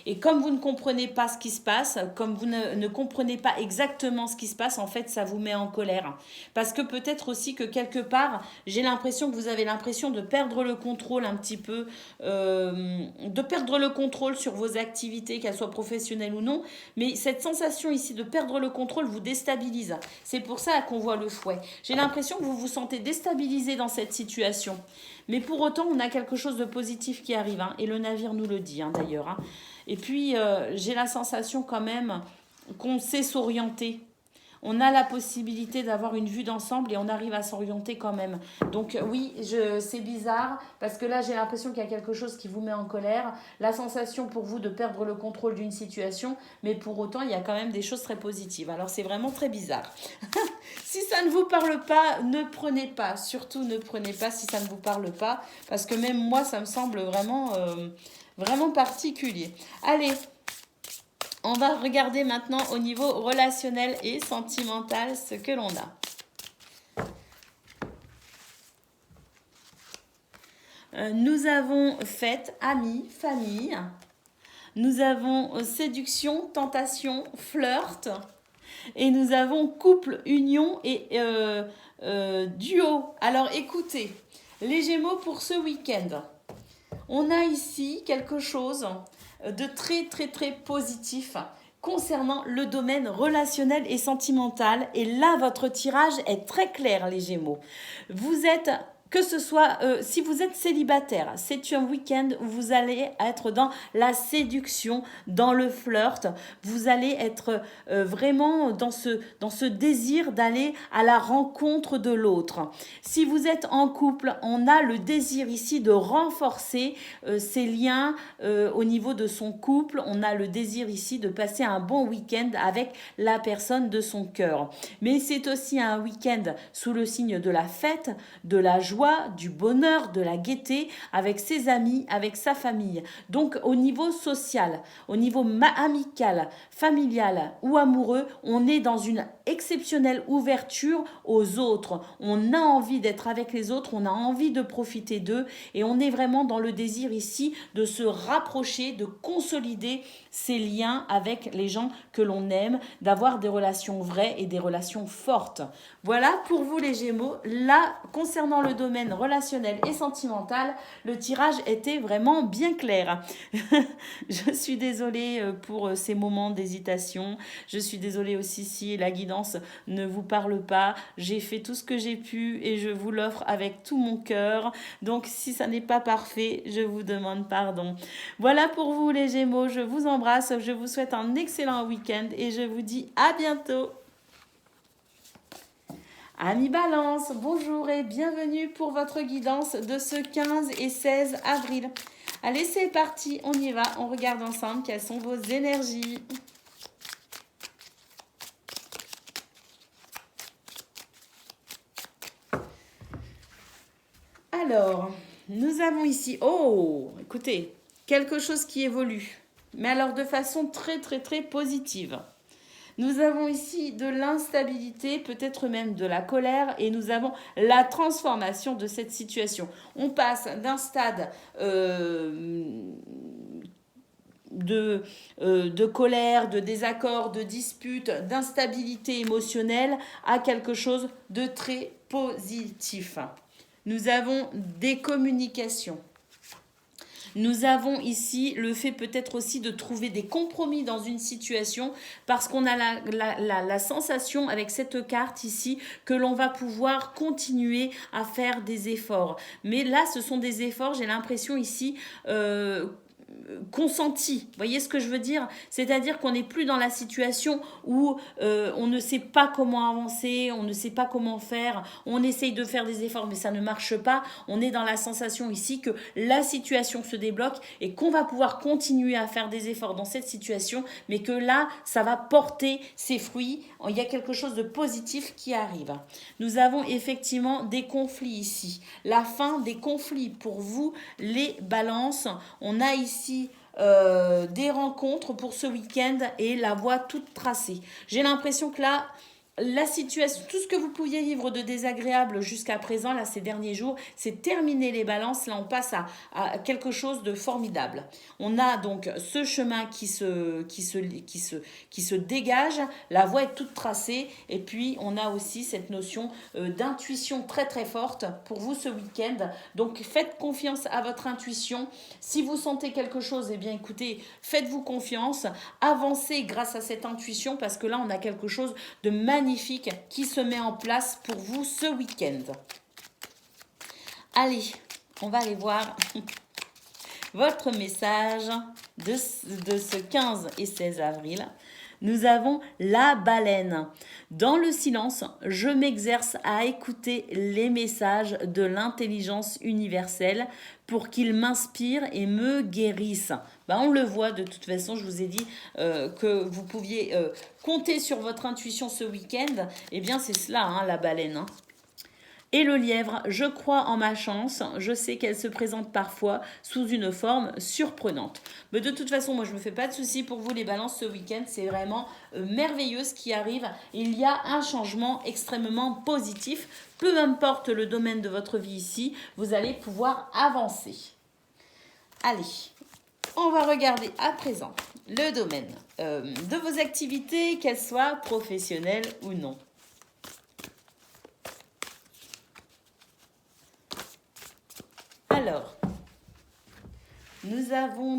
Et comme vous ne comprenez pas ce qui se passe, comme vous ne comprenez pas exactement ce qui se passe, en fait, ça vous met en colère. Parce que peut-être aussi que quelque part, j'ai l'impression que vous avez l'impression de perdre le contrôle un petit peu, de perdre le contrôle sur vos activités, qu'elles soient professionnelles ou non. Mais cette sensation ici de perdre le contrôle vous déstabilise. C'est pour ça qu'on voit le fouet. J'ai l'impression que vous vous sentez déstabilisé dans cette situation. Mais pour autant, on a quelque chose de positif qui arrive. Hein, et le navire nous le dit d'ailleurs. Hein. Et puis, j'ai la sensation quand même qu'on sait s'orienter. On a la possibilité d'avoir une vue d'ensemble et on arrive à s'orienter quand même. Donc oui, c'est bizarre parce que là, j'ai l'impression qu'il y a quelque chose qui vous met en colère. La sensation pour vous de perdre le contrôle d'une situation, mais pour autant, il y a quand même des choses très positives. Alors, c'est vraiment très bizarre. Si ça ne vous parle pas, ne prenez pas. Surtout, ne prenez pas si ça ne vous parle pas parce que même moi, ça me semble vraiment... vraiment particulier. Allez, on va regarder maintenant au niveau relationnel et sentimental ce que l'on a. Nous avons fête, amis, famille. Nous avons séduction, tentation, flirt. Et nous avons couple, union et duo. Alors écoutez, les Gémeaux pour ce week-end. On a ici quelque chose de très très très positif concernant le domaine relationnel et sentimental. Et là, votre tirage est très clair, les Gémeaux. Vous êtes... Que ce soit, si vous êtes célibataire, c'est un week-end où vous allez être dans la séduction, dans le flirt. Vous allez être vraiment dans ce désir d'aller à la rencontre de l'autre. Si vous êtes en couple, on a le désir ici de renforcer ses liens au niveau de son couple. On a le désir ici de passer un bon week-end avec la personne de son cœur. Mais c'est aussi un week-end sous le signe de la fête, de la joie, du bonheur, de la gaieté avec ses amis, avec sa famille. Donc au niveau social, au niveau amical, familial ou amoureux, on est dans une exceptionnelle ouverture aux autres. On a envie d'être avec les autres, on a envie de profiter d'eux et on est vraiment dans le désir ici de se rapprocher, de consolider ces liens avec les gens que l'on aime, d'avoir des relations vraies et des relations fortes. Voilà pour vous les Gémeaux. Là, concernant le domaine relationnel et sentimental, le tirage était vraiment bien clair. Je suis désolée pour ces moments d'hésitation. Je suis désolée aussi si la guidance ne vous parle pas. J'ai fait tout ce que j'ai pu et je vous l'offre avec tout mon cœur. Donc si ça n'est pas parfait, je vous demande pardon. Voilà pour vous les Gémeaux. Je vous embrasse. Je vous souhaite un excellent week-end et je vous dis à bientôt. Amis Balance, bonjour et bienvenue pour votre guidance de ce 15 et 16 avril. Allez, c'est parti, on y va, on regarde ensemble quelles sont vos énergies. Alors, nous avons ici, oh, écoutez, quelque chose qui évolue, mais alors de façon très très très positive. Nous avons ici de l'instabilité, peut-être même de la colère, et nous avons la transformation de cette situation. On passe d'un stade de colère, de désaccord, de dispute, d'instabilité émotionnelle à quelque chose de très positif. Nous avons des communications. Nous avons ici le fait peut-être aussi de trouver des compromis dans une situation parce qu'on a la sensation avec cette carte ici que l'on va pouvoir continuer à faire des efforts. Mais là, ce sont des efforts, j'ai l'impression ici... consenti. Vous voyez ce que je veux dire? C'est-à-dire qu'on n'est plus dans la situation où on ne sait pas comment avancer, on ne sait pas comment faire, on essaye de faire des efforts mais ça ne marche pas. On est dans la sensation ici que la situation se débloque et qu'on va pouvoir continuer à faire des efforts dans cette situation mais que là, ça va porter ses fruits. Il y a quelque chose de positif qui arrive. Nous avons effectivement des conflits ici. La fin des conflits pour vous, les balances. On a ici des rencontres pour ce week-end et la voie toute tracée. J'ai l'impression que là, la situation, tout ce que vous pouviez vivre de désagréable jusqu'à présent, là, ces derniers jours, c'est terminé les balances. Là, on passe à quelque chose de formidable. On a donc ce chemin qui se dégage. La voie est toute tracée. Et puis, on a aussi cette notion d'intuition très, très forte pour vous ce week-end. Donc, faites confiance à votre intuition. Si vous sentez quelque chose, eh bien, écoutez, faites-vous confiance. Avancez grâce à cette intuition parce que là, on a quelque chose de magnifique qui se met en place pour vous ce week-end. Allez, on va aller voir votre message de ce 15 et 16 avril. Nous avons la baleine. Dans le silence, je m'exerce à écouter les messages de l'intelligence universelle pour qu'ils m'inspirent et me guérissent. On le voit de toute façon, je vous ai dit que vous pouviez compter sur votre intuition ce week-end. Eh bien, c'est cela, hein, la baleine. Hein. Et le lièvre, je crois en ma chance, je sais qu'elle se présente parfois sous une forme surprenante. Mais de toute façon, moi je ne me fais pas de soucis pour vous les balances ce week-end, c'est vraiment merveilleux ce qui arrive. Il y a un changement extrêmement positif, peu importe le domaine de votre vie ici, vous allez pouvoir avancer. Allez, on va regarder à présent le domaine de vos activités, qu'elles soient professionnelles ou non. Alors, nous avons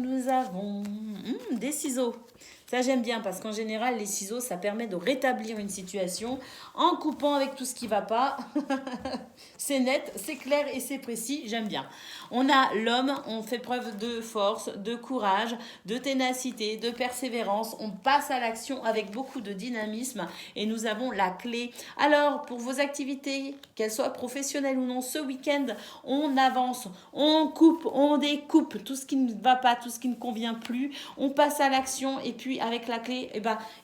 des ciseaux. Ça, j'aime bien parce qu'en général, les ciseaux, ça permet de rétablir une situation en coupant avec tout ce qui ne va pas. C'est net, c'est clair et c'est précis, j'aime bien. On a l'homme, on fait preuve de force, de courage, de ténacité, de persévérance. On passe à l'action avec beaucoup de dynamisme et nous avons la clé. Alors, pour vos activités, qu'elles soient professionnelles ou non, ce week-end, on avance, on coupe, on découpe tout ce qui ne va pas, tout ce qui ne convient plus. On passe à l'action et puis avec la clé,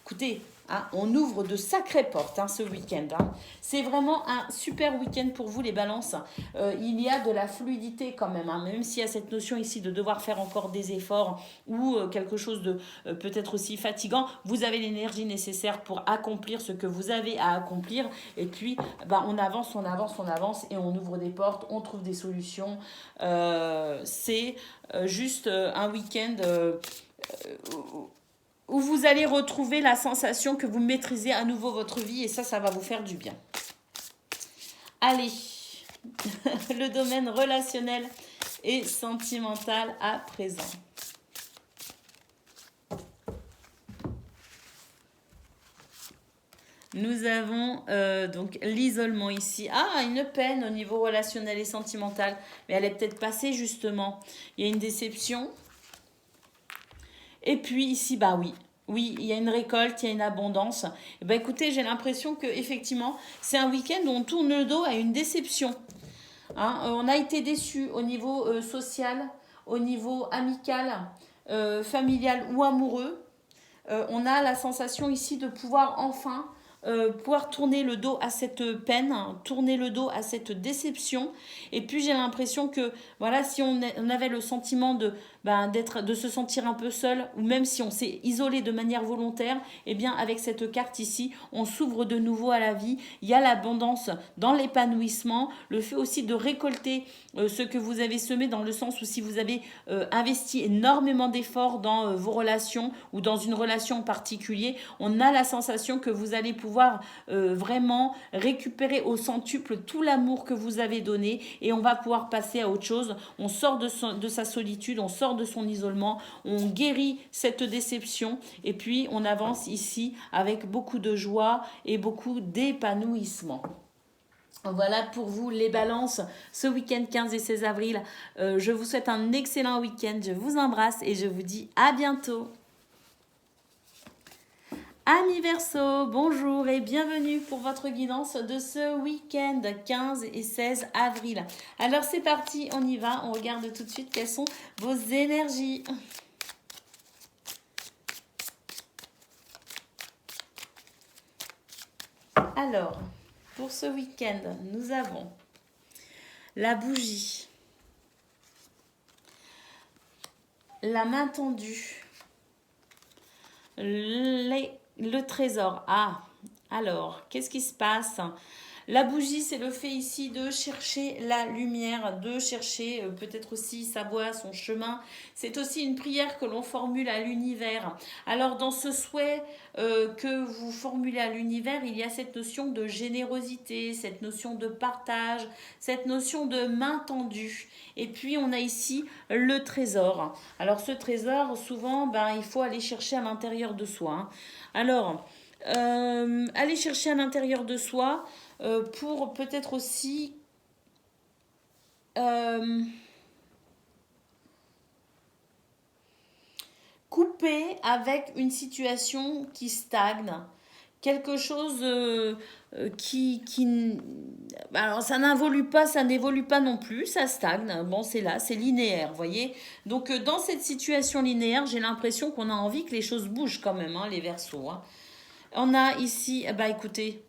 écoutez, Hein, on ouvre de sacrées portes ce week-end. Hein. C'est vraiment un super week-end pour vous les balances. Il y a de la fluidité quand même. Hein, même s'il y a cette notion ici de devoir faire encore des efforts ou quelque chose de peut-être aussi fatigant, vous avez l'énergie nécessaire pour accomplir ce que vous avez à accomplir. Et puis on avance, on avance, on avance et on ouvre des portes, on trouve des solutions. C'est juste un week-end où vous allez retrouver la sensation que vous maîtrisez à nouveau votre vie et ça va vous faire du bien. Allez, le domaine relationnel et sentimental à présent. Nous avons donc l'isolement ici. Ah, une peine au niveau relationnel et sentimental. Mais elle est peut-être passée justement. Il y a une déception. Et puis ici, oui, il y a une récolte, il y a une abondance. Et écoutez, j'ai l'impression que effectivement, c'est un week-end où on tourne le dos à une déception. Hein, on a été déçus au niveau social, au niveau amical, familial ou amoureux. On a la sensation ici de pouvoir enfin pouvoir tourner le dos à cette peine, tourner le dos à cette déception. Et puis j'ai l'impression que voilà, si on avait le sentiment de se sentir un peu seul, ou même si on s'est isolé de manière volontaire, eh bien avec cette carte ici, on s'ouvre de nouveau à la vie. Il y a l'abondance dans l'épanouissement, le fait aussi de récolter ce que vous avez semé, dans le sens où si vous avez investi énormément d'efforts dans vos relations ou dans une relation en particulier, on a la sensation que vous allez pouvoir vraiment récupérer au centuple tout l'amour que vous avez donné et on va pouvoir passer à autre chose. On sort de sa solitude, on sort de son isolement, on guérit cette déception et puis on avance ici avec beaucoup de joie et beaucoup d'épanouissement. Voilà pour vous les balances ce week-end 15 et 16 avril. Je vous souhaite un excellent week-end, je vous embrasse et je vous dis à bientôt. Amis Verseau, bonjour et bienvenue pour votre guidance de ce week-end 15 et 16 avril. Alors c'est parti, on y va, on regarde tout de suite quelles sont vos énergies. Alors, pour ce week-end, nous avons la bougie, la main tendue, le trésor. Ah, alors, qu'est-ce qui se passe ? La bougie, c'est le fait ici de chercher la lumière, de chercher peut-être aussi sa voie, son chemin. C'est aussi une prière que l'on formule à l'univers. Alors, dans ce souhait que vous formulez à l'univers, il y a cette notion de générosité, cette notion de partage, cette notion de main tendue. Et puis, on a ici le trésor. Alors, ce trésor, souvent, il faut aller chercher à l'intérieur de soi. Hein. Alors, aller chercher à l'intérieur de soi pour peut-être aussi couper avec une situation qui stagne, quelque chose qui alors ça n'évolue pas non plus, ça stagne. Bon, c'est là, c'est linéaire, vous voyez. Donc dans cette situation linéaire, j'ai l'impression qu'on a envie que les choses bougent quand même, hein, les Verseaux. Hein. On a ici, écoutez,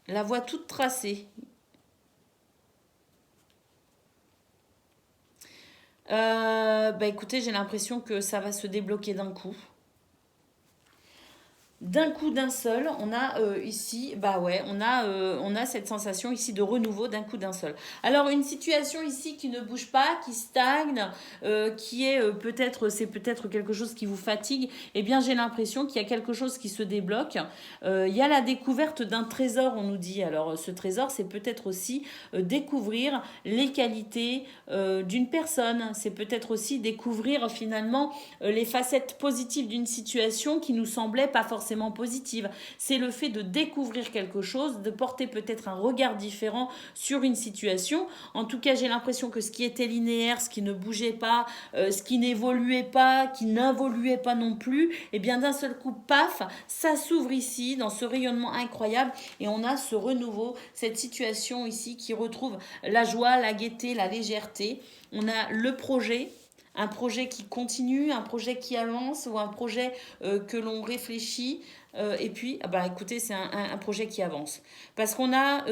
la voie toute tracée. Écoutez, j'ai l'impression que ça va se débloquer d'un coup. D'un coup, d'un seul, on a ici, on a cette sensation ici de renouveau d'un coup, d'un seul. Alors, une situation ici qui ne bouge pas, qui stagne, qui est c'est peut-être quelque chose qui vous fatigue, eh bien, j'ai l'impression qu'il y a quelque chose qui se débloque. Il y a la découverte d'un trésor, on nous dit. Alors, ce trésor, c'est peut-être aussi découvrir les qualités d'une personne. C'est peut-être aussi découvrir finalement les facettes positives d'une situation qui nous semblait pas forcément positive. C'est le fait de découvrir quelque chose, de porter peut-être un regard différent sur une situation. En tout cas, j'ai l'impression que ce qui était linéaire, ce qui ne bougeait pas, ce qui n'évoluait pas, qui n'involuait pas non plus, et bien d'un seul coup, paf, ça s'ouvre ici dans ce rayonnement incroyable et on a ce renouveau, cette situation ici qui retrouve la joie, la gaieté, la légèreté. On a le projet un projet qui continue, un projet qui avance ou un projet que l'on réfléchit. Et puis, bah, écoutez, c'est un projet qui avance. Parce qu'on a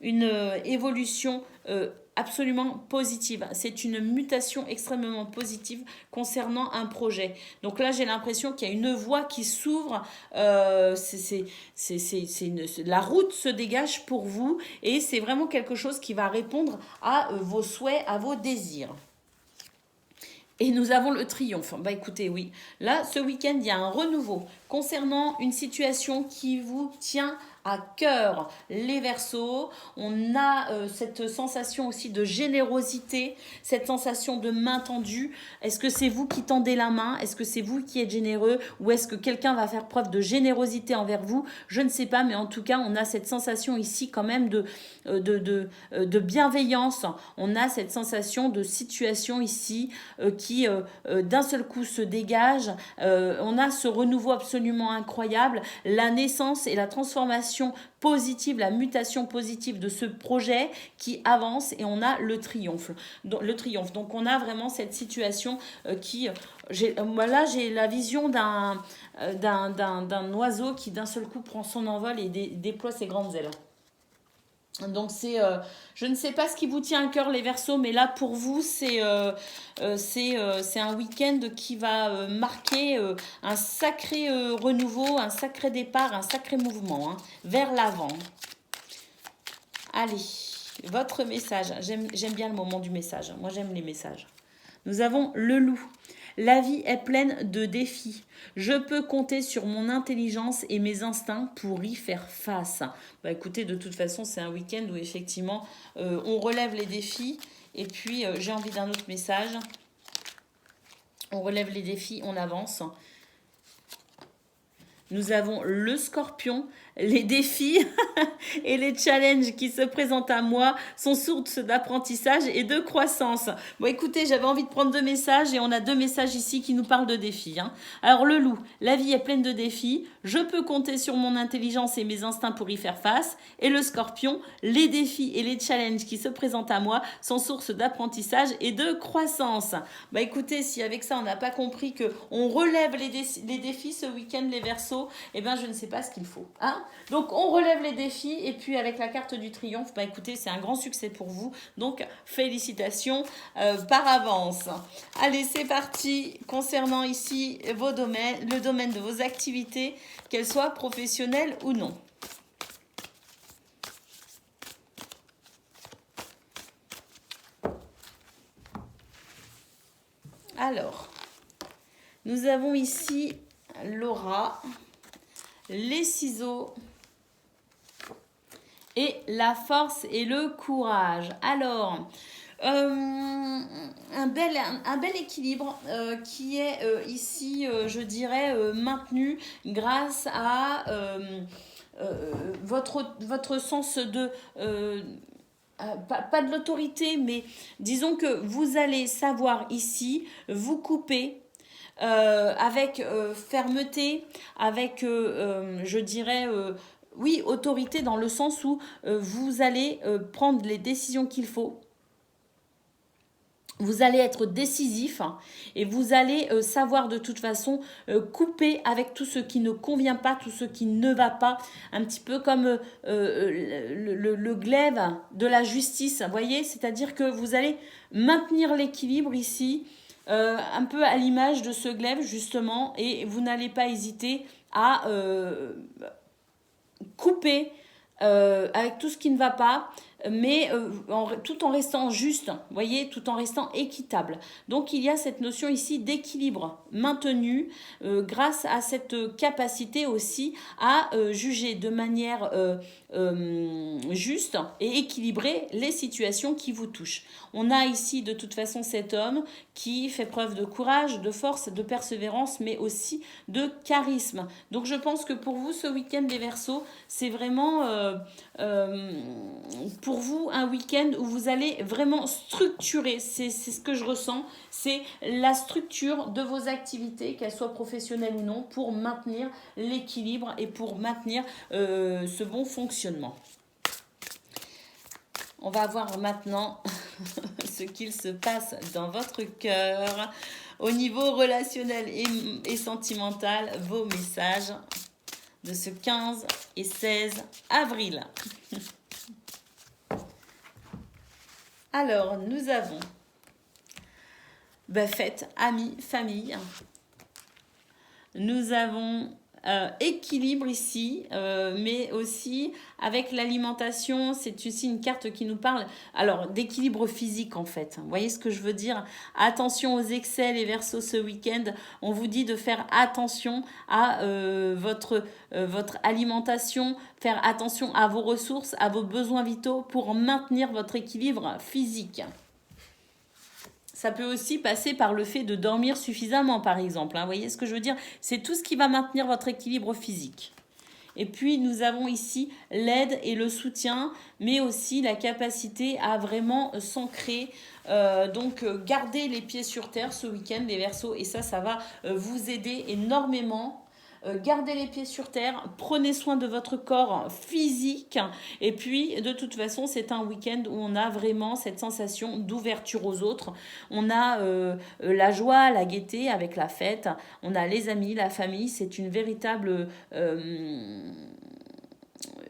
une évolution absolument positive. C'est une mutation extrêmement positive concernant un projet. Donc là, j'ai l'impression qu'il y a une voie qui s'ouvre. La route se dégage pour vous et c'est vraiment quelque chose qui va répondre à vos souhaits, à vos désirs. Et nous avons le triomphe. Bah écoutez, oui. Là, ce week-end, il y a un renouveau concernant une situation qui vous tient à cœur. Les Verseaux, on a cette sensation aussi de générosité, cette sensation de main tendue. Est-ce que c'est vous qui tendez la main? Est-ce que c'est vous qui êtes généreux? Ou est-ce que quelqu'un va faire preuve de générosité envers vous? Je ne sais pas, mais en tout cas, on a cette sensation ici quand même de bienveillance. On a cette sensation de situation ici qui d'un seul coup se dégage. On a ce renouveau absolument incroyable, la naissance et la transformation positive, la mutation positive de ce projet qui avance et on a le triomphe. Donc on a vraiment cette situation là j'ai la vision d'un oiseau qui d'un seul coup prend son envol et déploie ses grandes ailes. Donc je ne sais pas ce qui vous tient à cœur les Verseaux, mais là pour vous c'est un week-end qui va marquer un sacré renouveau, un sacré départ, un sacré mouvement vers l'avant. Allez, votre message. J'aime bien le moment du message. Moi j'aime les messages. Nous avons le loup. La vie est pleine de défis. Je peux compter sur mon intelligence et mes instincts pour y faire face. Bah écoutez, de toute façon, c'est un week-end où effectivement, on relève les défis. Et puis, j'ai envie d'un autre message. On relève les défis, on avance. Nous avons le Scorpion. Les défis et les challenges qui se présentent à moi sont sources d'apprentissage et de croissance. Bon, écoutez, j'avais envie de prendre 2 messages et on a 2 messages ici qui nous parlent de défis. Alors, le loup, la vie est pleine de défis. Je peux compter sur mon intelligence et mes instincts pour y faire face. Et le Scorpion, les défis et les challenges qui se présentent à moi sont sources d'apprentissage et de croissance. Bah, écoutez, si avec ça, on n'a pas compris qu'on relève les défis ce week-end, les Verseaux, eh bien, je ne sais pas ce qu'il faut. Donc, on relève les défis et puis avec la carte du triomphe, bah écoutez, c'est un grand succès pour vous. Donc, félicitations par avance. Allez, c'est parti. Concernant ici vos domaines, le domaine de vos activités, qu'elles soient professionnelles ou non. Alors, nous avons ici Laura, les ciseaux et la force et le courage. Alors, un bel équilibre qui est ici, je dirais, maintenu grâce à votre sens de... pas de l'autorité, mais disons que vous allez savoir ici vous couper avec fermeté, avec, je dirais, oui, autorité dans le sens où vous allez prendre les décisions qu'il faut. Vous allez être décisif et vous allez savoir de toute façon couper avec tout ce qui ne convient pas, tout ce qui ne va pas, un petit peu comme le glaive de la justice, vous voyez, c'est-à-dire que vous allez maintenir l'équilibre ici, un peu à l'image de ce glaive justement, et vous n'allez pas hésiter à couper avec tout ce qui ne va pas, mais tout en restant juste, vous voyez, tout en restant équitable. Donc il y a cette notion ici d'équilibre maintenu grâce à cette capacité aussi à juger de manière juste et équilibrée les situations qui vous touchent. On a ici de toute façon cet homme qui fait preuve de courage, de force, de persévérance, mais aussi de charisme. Donc je pense que pour vous, ce week-end des Verseaux, c'est vraiment pour vous un week-end où vous allez vraiment structurer, c'est ce que je ressens, c'est la structure de vos activités, qu'elles soient professionnelles ou non, pour maintenir l'équilibre et pour maintenir ce bon fonctionnement. On va voir maintenant ce ce qu'il se passe dans votre cœur. Au niveau relationnel et sentimental, vos messages de ce 15 et 16 avril. Alors, nous avons fête, amis, famille. Nous avons équilibre ici, mais aussi avec l'alimentation, c'est aussi une carte qui nous parle alors d'équilibre physique en fait. Vous voyez ce que je veux dire? Attention aux excès, les Verseaux, ce week-end. On vous dit de faire attention à votre alimentation, faire attention à vos ressources, à vos besoins vitaux pour maintenir votre équilibre physique. Ça peut aussi passer par le fait de dormir suffisamment, par exemple. Vous voyez ce que je veux dire? C'est tout ce qui va maintenir votre équilibre physique. Et puis, nous avons ici l'aide et le soutien, mais aussi la capacité à vraiment s'ancrer. Donc, gardez les pieds sur terre ce week-end, les Verseaux. Et ça va vous aider énormément. Gardez les pieds sur terre, prenez soin de votre corps physique et puis de toute façon c'est un week-end où on a vraiment cette sensation d'ouverture aux autres. On a la joie, la gaieté avec la fête, on a les amis, la famille, c'est une véritable...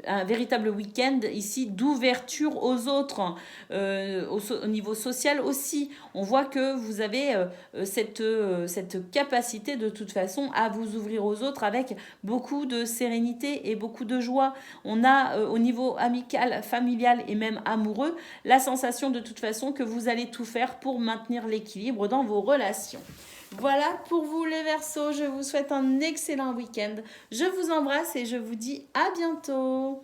un véritable week-end ici d'ouverture aux autres, au niveau social aussi. On voit que vous avez cette capacité de toute façon à vous ouvrir aux autres avec beaucoup de sérénité et beaucoup de joie. On a au niveau amical, familial et même amoureux, la sensation de toute façon que vous allez tout faire pour maintenir l'équilibre dans vos relations. Voilà pour vous les Verseaux, je vous souhaite un excellent week-end. Je vous embrasse et je vous dis à bientôt.